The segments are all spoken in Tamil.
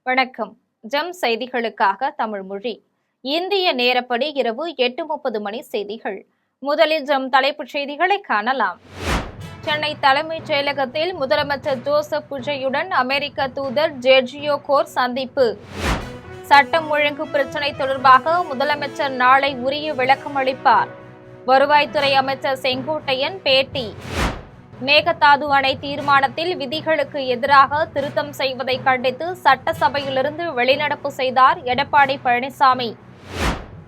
வணக்கம். ஜெம் செய்திகளுக்காக தமிழ் மொழி. இந்திய நேரப்படி இரவு 8:30 மணி செய்திகள். முதலில் ஜெம் தலைப்புச் செய்திகளை காணலாம். சென்னை தலைமைச் செயலகத்தில் முதலமைச்சர் ஜோசப் புஜையுடன் அமெரிக்க தூதர் ஜெர்ஜியோ கோர் சந்திப்பு. சட்டம் ஒழுங்கு பிரச்சினை தொடர்பாக முதலமைச்சர் நாளை உரிய விளக்கம் அளிப்பார். வருவாய்த்துறை அமைச்சர் செங்கோட்டையன் பேட்டி. மேகதாது அணை தீர்மானத்தில் விதிகளுக்கு எதிராக திருத்தம் செய்வதை கண்டித்து சட்டசபையிலிருந்து வெளிநடப்பு செய்தார் எடப்பாடி பழனிசாமி.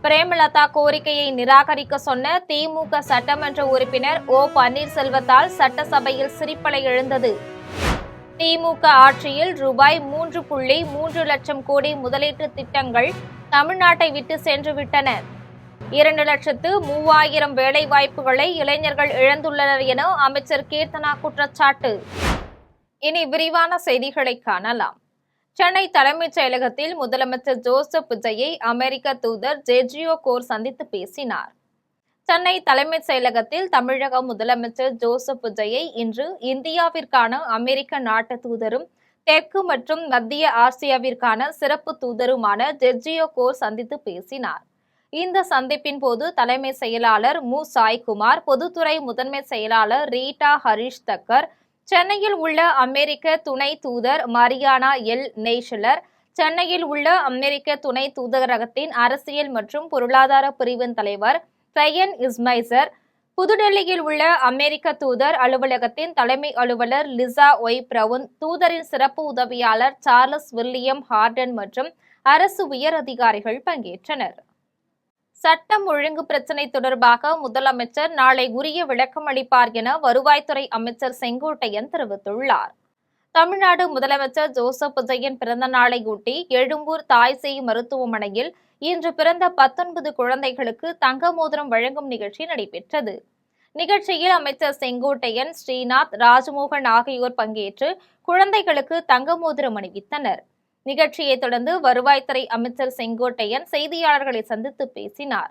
பிரேமலதா கோரிக்கையை நிராகரிக்க சொன்ன திமுக சட்டமன்ற உறுப்பினர் ஓ பன்னீர்செல்வத்தால் சட்டசபையில் சிரிப்பலை எழுந்தது. திமுக ஆட்சியில் ரூபாய் 3.3 லட்சம் கோடி முதலீட்டு திட்டங்கள் தமிழ்நாட்டை விட்டு சென்றுவிட்டன. 2,03,000 வேலை வாய்ப்புகளை இளைஞர்கள் இழந்துள்ளனர் என அமைச்சர் கீர்த்தனா குற்றச்சாட்டு. இனி விரிவான செய்திகளை காணலாம். சென்னை தலைமைச் செயலகத்தில் முதலமைச்சர் ஜோசப் புஜையை அமெரிக்க தூதர் ஜெர்ஜியோ கோர் சந்தித்து பேசினார். சென்னை தலைமைச் செயலகத்தில் தமிழக முதலமைச்சர் ஜோசப் புஜையை இன்று இந்தியாவிற்கான அமெரிக்க நாட்டு தூதரும் தெற்கு மற்றும் மத்திய ஆசியாவிற்கான சிறப்பு தூதருமான ஜெர்ஜியோ கோர் சந்தித்து பேசினார். இந்த சந்திப்பின் போது தலைமை செயலாளர் மு சாய்குமார், பொதுத்துறை முதன்மை செயலாளர் ரீட்டா ஹரிஷ் தக்கர், சென்னையில் உள்ள அமெரிக்க துணை தூதர் மரியானா எல் நெய்ஷலர், சென்னையில் உள்ள அமெரிக்க துணை தூதரகத்தின் அரசியல் மற்றும் பொருளாதார பிரிவின் தலைவர் ட்ரையன் இஸ்மைசர், புதுடெல்லியில் உள்ள அமெரிக்க தூதர் அலுவலகத்தின் தலைமை அலுவலர் லிசா ஒய் பிரவுன், தூதரின் சிறப்பு உதவியாளர் சார்லஸ் வில்லியம் ஹார்டன் மற்றும் அரசு உயர் அதிகாரிகள் பங்கேற்றனர். சட்டம் ஒழுங்கு பிரச்சினை தொடர்பாக முதலமைச்சர் நாளை உரிய விளக்கம் அளிப்பார் என வருவாய்த்துறை அமைச்சர் செங்கோட்டையன் தெரிவித்துள்ளார். தமிழ்நாடு முதலமைச்சர் ஜோசப் புஜையின் பிறந்த நாளையொட்டி எழும்பூர் தாய்சேய் மருத்துவமனையில் இன்று பிறந்த 19 குழந்தைகளுக்கு தங்க மோதிரம் வழங்கும் நிகழ்ச்சி நடைபெற்றது. நிகழ்ச்சியில் அமைச்சர் செங்கோட்டையன், ஸ்ரீநாத், ராஜமோகன் ஆகியோர் பங்கேற்று குழந்தைகளுக்கு தங்க மோதிரம் அணிவித்தனர். நிகழ்ச்சியை தொடர்ந்து வருவாய்த்துறை அமைச்சர் செங்கோட்டையன் செய்தியாளர்களை சந்தித்து பேசினார்.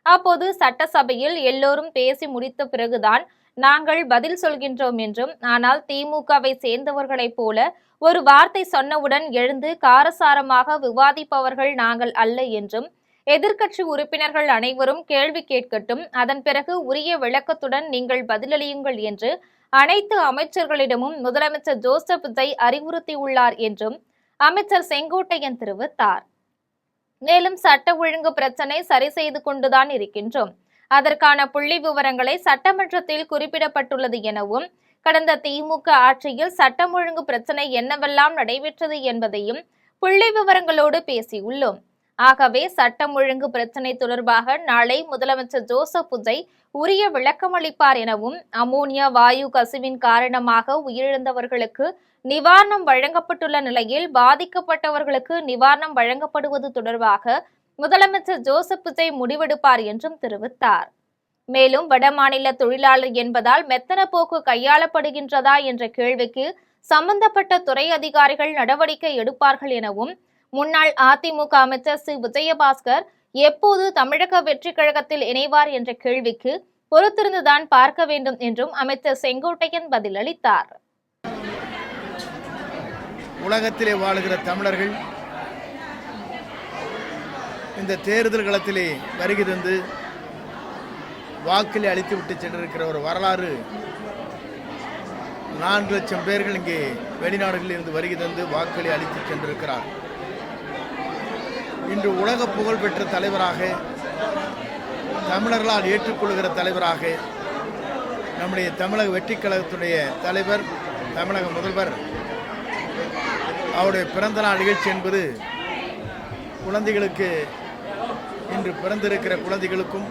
அப்போது சட்டசபையில் எல்லோரும் பேசி முடித்த பிறகுதான் நாங்கள் பதில் சொல்கின்றோம் என்றும், ஆனால் திமுகவை சேர்ந்தவர்களைப் போல ஒரு வார்த்தை சொன்னவுடன் எழுந்து காரசாரமாக விவாதிப்பவர்கள் நாங்கள் அல்ல என்றும், எதிர்க்கட்சி உறுப்பினர்கள் அனைவரும் கேள்வி கேட்கட்டும், அதன் பிறகு உரிய விளக்கத்துடன் நீங்கள் பதிலளியுங்கள் என்று அனைத்து அமைச்சர்களிடமும் முதலமைச்சர் ஜோசப் புஜை அறிவுறுத்தியுள்ளார் என்றும் அமைச்சர் செங்கோட்டையன் தெரிவித்தார். மேலும் சட்ட ஒழுங்கு பிரச்சினை சரி செய்து கொண்டுதான் இருக்கின்றோம். அதற்கான புள்ளி விவரங்களை சட்டமன்றத்தில் குறிப்பிடப்பட்டுள்ளது எனவும், கடந்த திமுக ஆட்சியில் சட்டம் ஒழுங்கு பிரச்சினை என்னவெல்லாம் நடைபெற்றது என்பதையும் புள்ளி விவரங்களோடு பேசியுள்ளோம். ஆகவே சட்டம் ஒழுங்கு பிரச்சினை தொடர்பாக நாளை முதலமைச்சர் ஜோசப் புஜை உரிய விளக்கம் அளிப்பார் எனவும், அமோனியா வாயு கசிவின் காரணமாக உயிரிழந்தவர்களுக்கு நிவாரணம் வழங்கப்பட்டுள்ள நிலையில் பாதிக்கப்பட்டவர்களுக்கு நிவாரணம் வழங்கப்படுவது தொடர்பாக முதலமைச்சர் ஜோசப் புஜை முடிவெடுப்பார் என்றும் தெரிவித்தார். மேலும் வடமாநில தொழிலாளர் என்பதால் மெத்தன போக்கு கையாளப்படுகின்றதா என்ற கேள்விக்கு சம்பந்தப்பட்ட துறை அதிகாரிகள் நடவடிக்கை எடுப்பார்கள் எனவும், முன்னாள் அதிமுக அமைச்சர் சி விஜயபாஸ்கர் எப்போது தமிழக வெற்றி கழகத்தில் இணைவார் என்ற கேள்விக்கு பொறுத்திருந்துதான் பார்க்க வேண்டும் என்றும் அமைச்சர் செங்கோட்டையன் பதிலளித்தார். உலகத்திலே வாழுகிற தமிழர்கள் இந்த தேர்தல் களத்திலே வருகை தந்து வாக்களை அளித்துவிட்டு சென்றிருக்கிற ஒரு வரலாறு. 4 லட்சம் பேர்கள் இங்கே வெளிநாடுகளில் இருந்து வருகை தந்து வாக்களை அளித்து சென்றிருக்கிறார். இன்று உலக புகழ்பெற்ற தலைவராக, தமிழர்களால் ஏற்றுக்கொள்கிற தலைவராக நம்முடைய தமிழக வெற்றி கழகத்துடைய தலைவர், தமிழக முதல்வர் அவருடைய பிறந்த நாள் நிகழ்ச்சி என்பது குழந்தைகளுக்கு, இன்று பிறந்திருக்கிற குழந்தைகளுக்கும்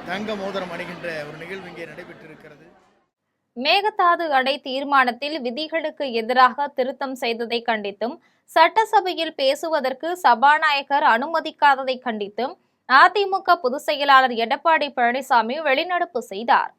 தங்க மோதிரம் அணிகின்ற ஒரு நிகழ்வு இங்கே நடைபெற்றிருக்கிறது. மேகதாது அணை தீர்மானத்தில் விதிகளுக்கு எதிராக திருத்தம் செய்ததை கண்டித்தும், சட்டசபையில் பேசுவதற்கு சபாநாயகர் அனுமதிக்காததை கண்டித்தும் அதிமுக பொதுச் செயலாளர் எடப்பாடி பழனிசாமி வெளிநடப்பு செய்தார்.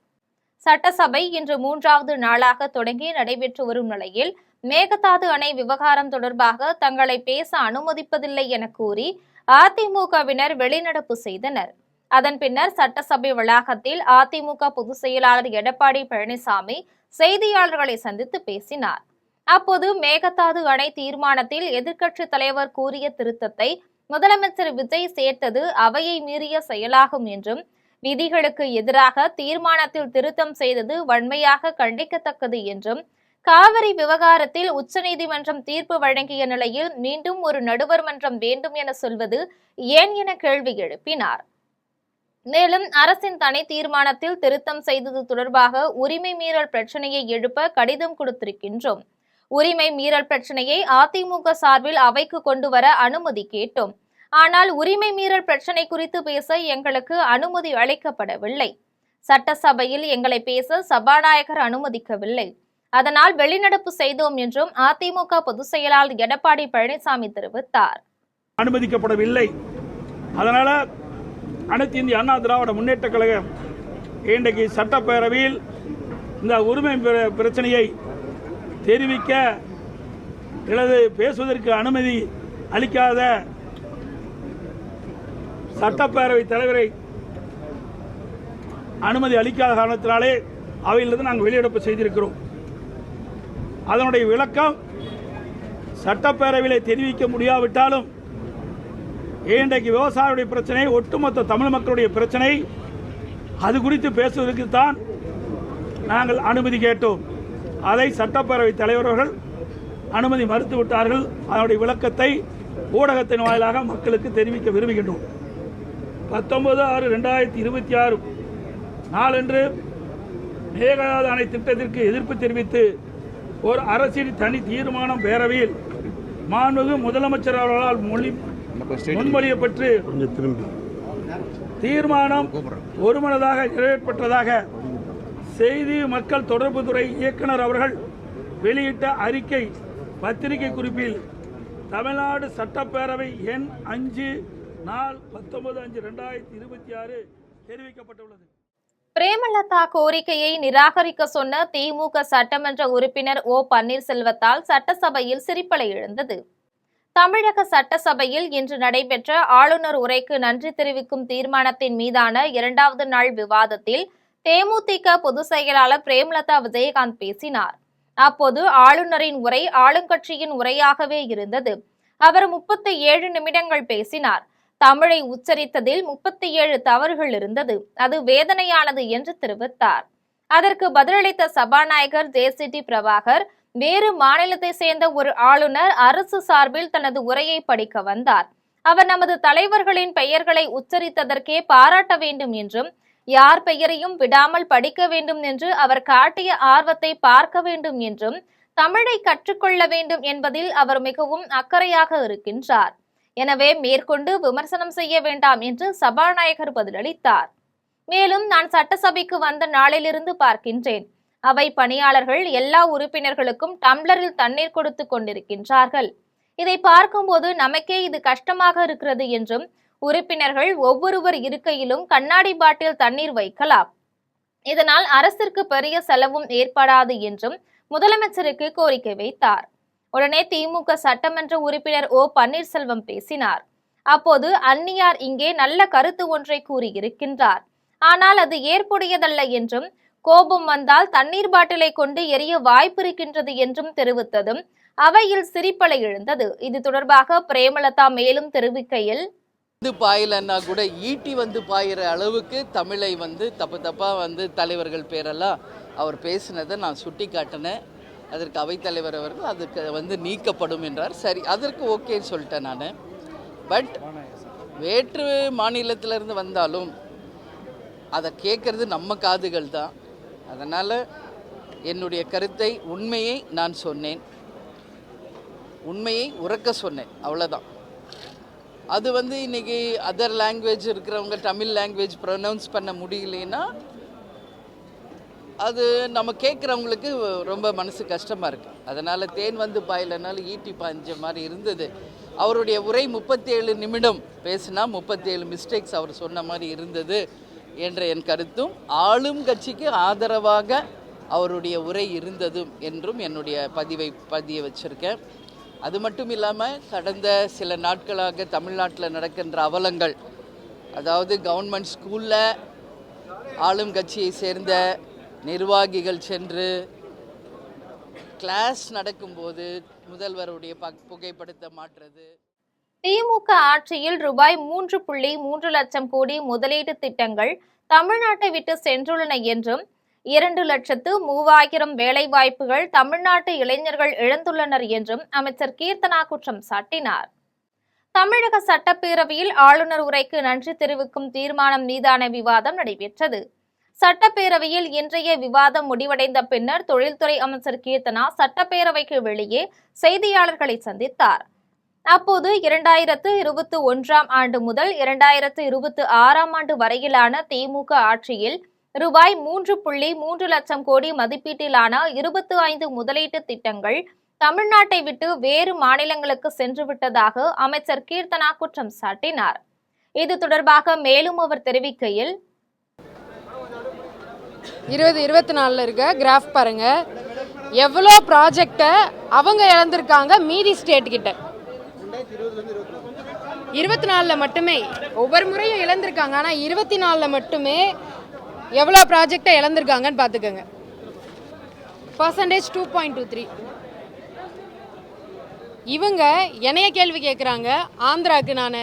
சட்டசபை இன்று 3வது நாளாக தொடங்கி நடைபெற்று வரும் நிலையில் மேகதாது அணை விவகாரம் தொடர்பாக தங்களை பேச அனுமதிப்பதில்லை என கூறி அதிமுகவினர் வெளிநடப்பு செய்தனர். அதன் பின்னர் சட்டசபை வளாகத்தில் அதிமுக பொதுச் செயலாளர் எடப்பாடி பழனிசாமி செய்தியாளர்களை சந்தித்து பேசினார். அப்போது மேகதாது அணை தீர்மானத்தில் எதிர்க்கட்சித் தலைவர் கூறிய திருத்தத்தை முதலமைச்சர் விஜய் சேர்த்தது அவையை மீறிய செயலாகும் என்றும், விதிகளுக்கு எதிராக தீர்மானத்தில் திருத்தம் செய்தது வன்மையாக கண்டிக்கத்தக்கது என்றும், காவிரி விவகாரத்தில் உச்சநீதிமன்றம் தீர்ப்பு வழங்கிய நிலையில் மீண்டும் ஒரு நடுவர் மன்றம் வேண்டும் என சொல்வது ஏன் என கேள்வி எழுப்பினார். மேலும் அரசின் தனி தீர்மானத்தில் திருத்தம் செய்தது தொடர்பாக உரிமை மீறல் பிரச்சனையை எழுப்ப கடிதம் கொடுத்திருக்கின்றோம். உரிமை மீறல் பிரச்சனையை அதிமுக சார்பில் அவைக்கு கொண்டு வர அனுமதி கேட்டோம். ஆனால் உரிமை மீறல் பிரச்சனை குறித்து பேச எங்களுக்கு அனுமதி அளிக்கப்படவில்லை. சட்டசபையில் எங்களை பேச சபாநாயகர் அனுமதிக்கவில்லை. அதனால் வெளிநடப்பு செய்தோம் என்றும் அதிமுக பொதுச் செயலாளர் எடப்பாடி பழனிசாமி தெரிவித்தார். அனுமதிக்கப்படவில்லை. அதனால அனைத்து இந்திய அண்ணா திராவிட முன்னேற்ற கழகம் இன்றைக்கு சட்டப்பேரவையில் இந்த உரிமை பிரச்சனையை தெரிவிக்க அல்லது பேசுவதற்கு அனுமதி அளிக்காத சட்டப்பேரவை தலைவரை அனுமதி அளிக்காத காரணத்தினாலே அவையிலிருந்து நாங்கள் வெளியிடப்பு செய்திருக்கிறோம். அதனுடைய விளக்கம், சட்டப்பேரவையிலே தெரிவிக்க முடியாவிட்டாலும் இன்றைக்கு விவசாயிகளுடைய பிரச்சனை, ஒட்டுமொத்த தமிழ் மக்களுடைய பிரச்சனை, அது குறித்து பேசுவதற்கு தான் நாங்கள் அனுமதி கேட்டோம். அதை சட்டப்பேரவை தலைவர்கள் அனுமதி மறுத்துவிட்டார்கள். அதனுடைய விளக்கத்தை ஊடகத்தின் வாயிலாக மக்களுக்கு தெரிவிக்க விரும்புகின்றோம். 19/6/2026 நாளன்று மேகதாது அணை திட்டத்திற்கு எதிர்ப்பு தெரிவித்து ஒரு அரசின் தனி தீர்மானம் பேரவையில் மாண்புமிகு முதலமைச்சர் அவர்களால் முன்மொழியப்பட்டு தீர்மானம் ஒருமனதாக நிறைவேற்றப்பட்டதாக செய்தி மக்கள் தொடர்புத்துறை இயக்குனர் அவர்கள் வெளியிட்ட அறிக்கை பத்திரிகை குறிப்பில் தமிழ்நாடு சட்டப்பேரவை எண் 5 நாள் 19/5/2026 தெரிவிக்கப்பட்டுள்ளது. பிரேமலதா கோரிக்கையை நிராகரிக்க சொன்ன திமுக சட்டமன்ற உறுப்பினர் ஓ பன்னீர்செல்வத்தால் சட்டசபையில் சிரிப்பலை எழுந்தது. தமிழக சட்டசபையில் இன்று நடைபெற்ற ஆளுநர் உரைக்கு நன்றி தெரிவிக்கும் தீர்மானத்தின் மீதான 2வது நாள் விவாதத்தில் தேமுதிக பொதுச் செயலாளர் பிரேமலதா விஜயகாந்த் பேசினார். அப்போது ஆளுநரின் உரை ஆளுங்கட்சியின் உரையாகவே இருந்தது. அவர் 37 நிமிடங்கள் பேசினார். தமிழை உச்சரித்ததில் 37 தவறுகள் இருந்தது. அது வேதனையானது என்று தெரிவித்தார். அதற்கு பதிலளித்த சபாநாயகர் ஜே.சி.டி. பிரபாகர், வேறு மாநிலத்தை சேர்ந்த ஒரு ஆளுநர் அரசு சார்பில் தனது உரையை படிக்க வந்தார். அவர் நமது தலைவர்களின் பெயர்களை உச்சரித்ததற்கே பாராட்ட வேண்டும் என்றும், யார் பெயரையும் விடாமல் படிக்க வேண்டும் என்று அவர் காட்டிய ஆர்வத்தை பார்க்க வேண்டும் என்றும், தமிழை கற்றுக்கொள்ள வேண்டும் என்பதில் அவர் மிகவும் அக்கறையாக இருக்கின்றார். எனவே மேற்கொண்டு விமர்சனம் செய்ய வேண்டாம் என்று சபாநாயகர் பதிலளித்தார். மேலும், நான் சட்டசபைக்கு வந்த நாளிலிருந்து பார்க்கின்றேன். அவை பணியாளர்கள் எல்லா உறுப்பினர்களுக்கும் டம்ளரில் தண்ணீர் கொடுத்து கொண்டிருக்கின்றார்கள். இதை பார்க்கும்போது நமக்கே இது கஷ்டமாக இருக்கிறது என்றும், உறுப்பினர்கள் ஒவ்வொருவர் இருக்கையிலும் கண்ணாடி பாட்டில் தண்ணீர் வைக்கலாம். இதனால் அரசிற்கு பெரிய செலவும் ஏற்படாது என்றும் முதலமைச்சருக்கு கோரிக்கை வைத்தார். உடனே திமுக சட்டமன்ற உறுப்பினர் ஓ பன்னீர்செல்வம் பேசினார். அப்போது அந்நியார் இங்கே நல்ல கருத்து ஒன்றை கூறியிருக்கின்றார். ஆனால் அது ஏற்புடையதல்ல என்றும், கோபம் வந்தால் தண்ணீர் பாட்டிலை கொண்டு எரிய வாய்ப்பிருக்கின்றது என்றும் தெரிவித்ததும் அவையில் சிரிப்பலை எழுந்தது. இது தொடர்பாக பிரேமலதா மேலும் தெரிவிக்கையில், பாயலன்னா கூட ஈட்டி பாயிற அளவுக்கு தமிழை தப்பா தலைவர்கள் பேரெல்லாம் அவர் பேசினதை நான் சுட்டி காட்டினேன். அதற்கு அவைத்தலைவர் அவர்கள் அதுக்கு நீக்கப்படும் என்றார். சரி, அதற்கு ஓகேன்னு சொல்லிட்டேன் நான். பட் வேற்று மாநிலத்திலிருந்து வந்தாலும் அதை கேட்கறது நம்ம காதுகள் தான். அதனால் என்னுடைய கருத்தை, உண்மையை நான் சொன்னேன், உண்மையை உறக்க சொன்னேன், அவ்வளோதான். அது இன்னைக்கு அதர் லாங்குவேஜ் இருக்கிறவங்க தமிழ் லாங்குவேஜ் ப்ரொனவுன்ஸ் பண்ண முடியலன்னா அது நம்ம கேட்குறவங்களுக்கு ரொம்ப மனசு கஷ்டமாக இருக்குது. அதனால் தேன் பாயலனாலும் ஈட்டி பாய்ஞ்ச மாதிரி இருந்தது. அவருடைய உரை 37 நிமிடம் பேசினா 37 மிஸ்டேக்ஸ் அவர் சொன்ன மாதிரி இருந்தது என்ற என் கருத்தும், ஆளும் கட்சிக்கு ஆதரவாக அவருடைய உரை இருந்ததும் என்றும் என்னுடைய பதிய வச்சுருக்கேன். அது மட்டும் இல்லாமல் கடந்த சில நாட்களாக தமிழ்நாட்டில் நடக்கின்ற அவலங்கள், அதாவது கவர்மெண்ட் ஸ்கூலில் ஆளும் கட்சியை சேர்ந்த நிர்வாகிகள் சென்று கிளாஸ் நடக்கும்போது முதல்வருடைய புகைப்படத்தை மாற்றுறது. திமுக ஆட்சியில் ரூபாய் 3.3 லட்சம் கோடி முதலீட்டு திட்டங்கள் தமிழ்நாட்டை விட்டு சென்றுள்ளன என்றும் 2,03,000 வேலைவாய்ப்புகள் தமிழ்நாட்டு இளைஞர்கள் இழந்துள்ளனர் என்றும் அமைச்சர் கீர்த்தனா குற்றம் சாட்டினார். தமிழக சட்டப்பேரவையில் ஆளுநர் உரைக்கு நன்றி தெரிவிக்கும் தீர்மானம் மீதான விவாதம் நடைபெற்றது. சட்டப்பேரவையில் இன்றைய விவாதம் முடிவடைந்த பின்னர் தொழில்துறை அமைச்சர் கீர்த்தனா சட்டப்பேரவைக்கு வெளியே செய்தியாளர்களை சந்தித்தார். அப்போது 2021 ஆண்டு முதல் 2026 ஆண்டு வரையிலான திமுக ஆட்சியில் ரூபாய் 3.3 லட்சம் கோடி மதிப்பீட்டிலான 25 முதலீட்டு திட்டங்கள் தமிழ்நாட்டை விட்டு வேறு மாநிலங்களுக்கு சென்றுவிட்டதாக அமைச்சர் கீர்த்தனா குற்றம் சாட்டினார். இது தொடர்பாக மேலும் அவர் தெரிவிக்கையில், 2024 இருக்க கிராஃப் பாருங்க, எவ்வளோ ப்ராஜெக்டை அவங்க இழந்திருக்காங்க மீதி ஸ்டேட் கிட்ட. 24 மட்டுமே ஒவ்வொரு முறையும் இழந்திருக்காங்க. ஆனால் 24 மட்டுமே எவ்வளோ ப்ராஜெக்டை இழந்திருக்காங்கன்னு பார்த்துக்கோங்க. பர்சன்டேஜ் 2.23. இவங்க என்னைய கேள்வி கேட்குறாங்க, ஆந்திராவுக்கு நான்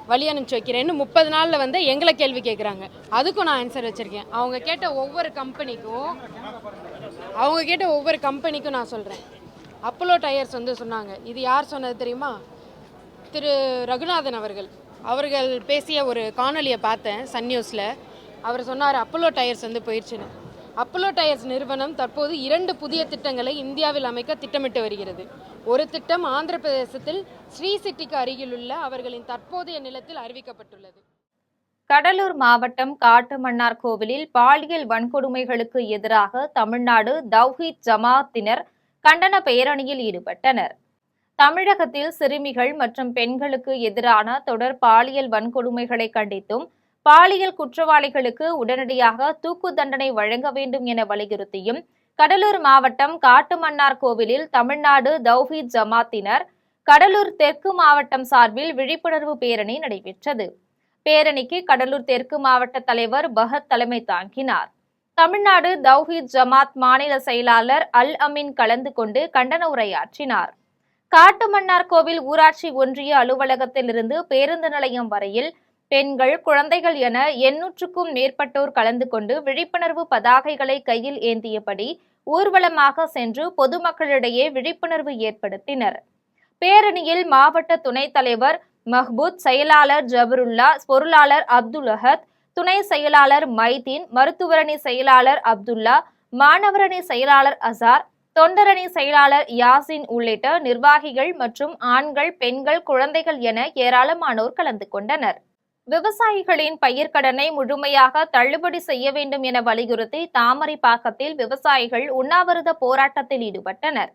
வழி அனுப்பிச்சு வைக்கிறேன்னு 30 நாளில் எங்களை கேள்வி கேட்குறாங்க. அதுக்கும் நான் ஆன்சர் வச்சுருக்கேன். அவங்க கேட்ட ஒவ்வொரு கம்பெனிக்கும் நான் சொல்கிறேன். அப்போலோ டயர்ஸ் சொன்னாங்க. இது யார் சொன்னது தெரியுமா? திரு ரகுநாதன் அவர்கள் பேசிய ஒரு காணொலியை பார்த்தேன் சன் நியூஸில். அவர் சொன்னார் அப்போலோ டயர்ஸ் போயிடுச்சுன்னு. அப்போலோ டயர்ஸ் நிறுவனம் தற்போது 2 புதிய திட்டங்களை இந்தியாவில் அமைக்க திட்டமிட்டு வருகிறது. ஒரு திட்டம் ஆந்திர பிரதேசத்தில் ஸ்ரீ சிட்டிக்கு அருகிலுள்ள அவர்களின் தற்போதைய நிலத்தில் அறிவிக்கப்பட்டுள்ளது. கடலூர் மாவட்டம் காட்டுமன்னார் கோவிலில் பாலியல் வன்கொடுமைகளுக்கு எதிராக தமிழ்நாடு தவ்ஹீத் ஜமாத்தினர் கண்டன பேரணியில் ஈடுபட்டனர். தமிழகத்தில் சிறுமிகள் மற்றும் பெண்களுக்கு எதிரான தொடர் பாலியல் வன்கொடுமைகளை கண்டித்தும் பாலியல் குற்றவாளிகளுக்கு உடனடியாக தூக்கு தண்டனை வழங்க வேண்டும் என வலியுறுத்தியும் கடலூர் மாவட்டம் காட்டுமன்னார் கோவிலில் தமிழ்நாடு தவ்ஹீத் ஜமாத்தினர் கடலூர் தெற்கு மாவட்டம் சார்பில் விழிப்புணர்வு பேரணி நடைபெற்றது. பேரணிக்கு கடலூர் தெற்கு மாவட்ட தலைவர் பஹத் தலைமை தாங்கினார். தமிழ்நாடு தவ்ஹீத் ஜமாத் மாநில செயலாளர் அல் அமீன் கலந்து கொண்டு கண்டன உரையாற்றினார். காட்டுமன்னார் கோவில் ஊராட்சி ஒன்றிய அலுவலகத்திலிருந்து பேருந்து நிலையம் வரையில் பெண்கள், குழந்தைகள் என 800க்கும் மேற்பட்டோர் கலந்து கொண்டு விழிப்புணர்வு பதாகைகளை கையில் ஏந்தியபடி ஊர்வலமாக சென்று பொதுமக்களிடையே விழிப்புணர்வு ஏற்படுத்தினர். பேரணியில் மாவட்ட துணைத் தலைவர் மஹ்பூத், செயலாளர் ஜபருல்லா, பொருளாளர் அப்துல் அஹத், துணை செயலாளர் மைதீன், மருத்துவரணி செயலாளர் அப்துல்லா, மாணவரணி செயலாளர் அசார், தொண்டரணி செயலாளர் யாசின் உள்ளிட்ட நிர்வாகிகள் மற்றும் ஆண்கள், பெண்கள், குழந்தைகள் என ஏராளமானோர் கலந்து கொண்டனர். விவசாயிகளின் பயிர்க்கடனை முழுமையாக தள்ளுபடி செய்ய வேண்டும் என வலியுறுத்தி தாமரைப்பாக்கத்தில் விவசாயிகள் உண்ணாவிரத போராட்டத்தில் ஈடுபட்டனர்.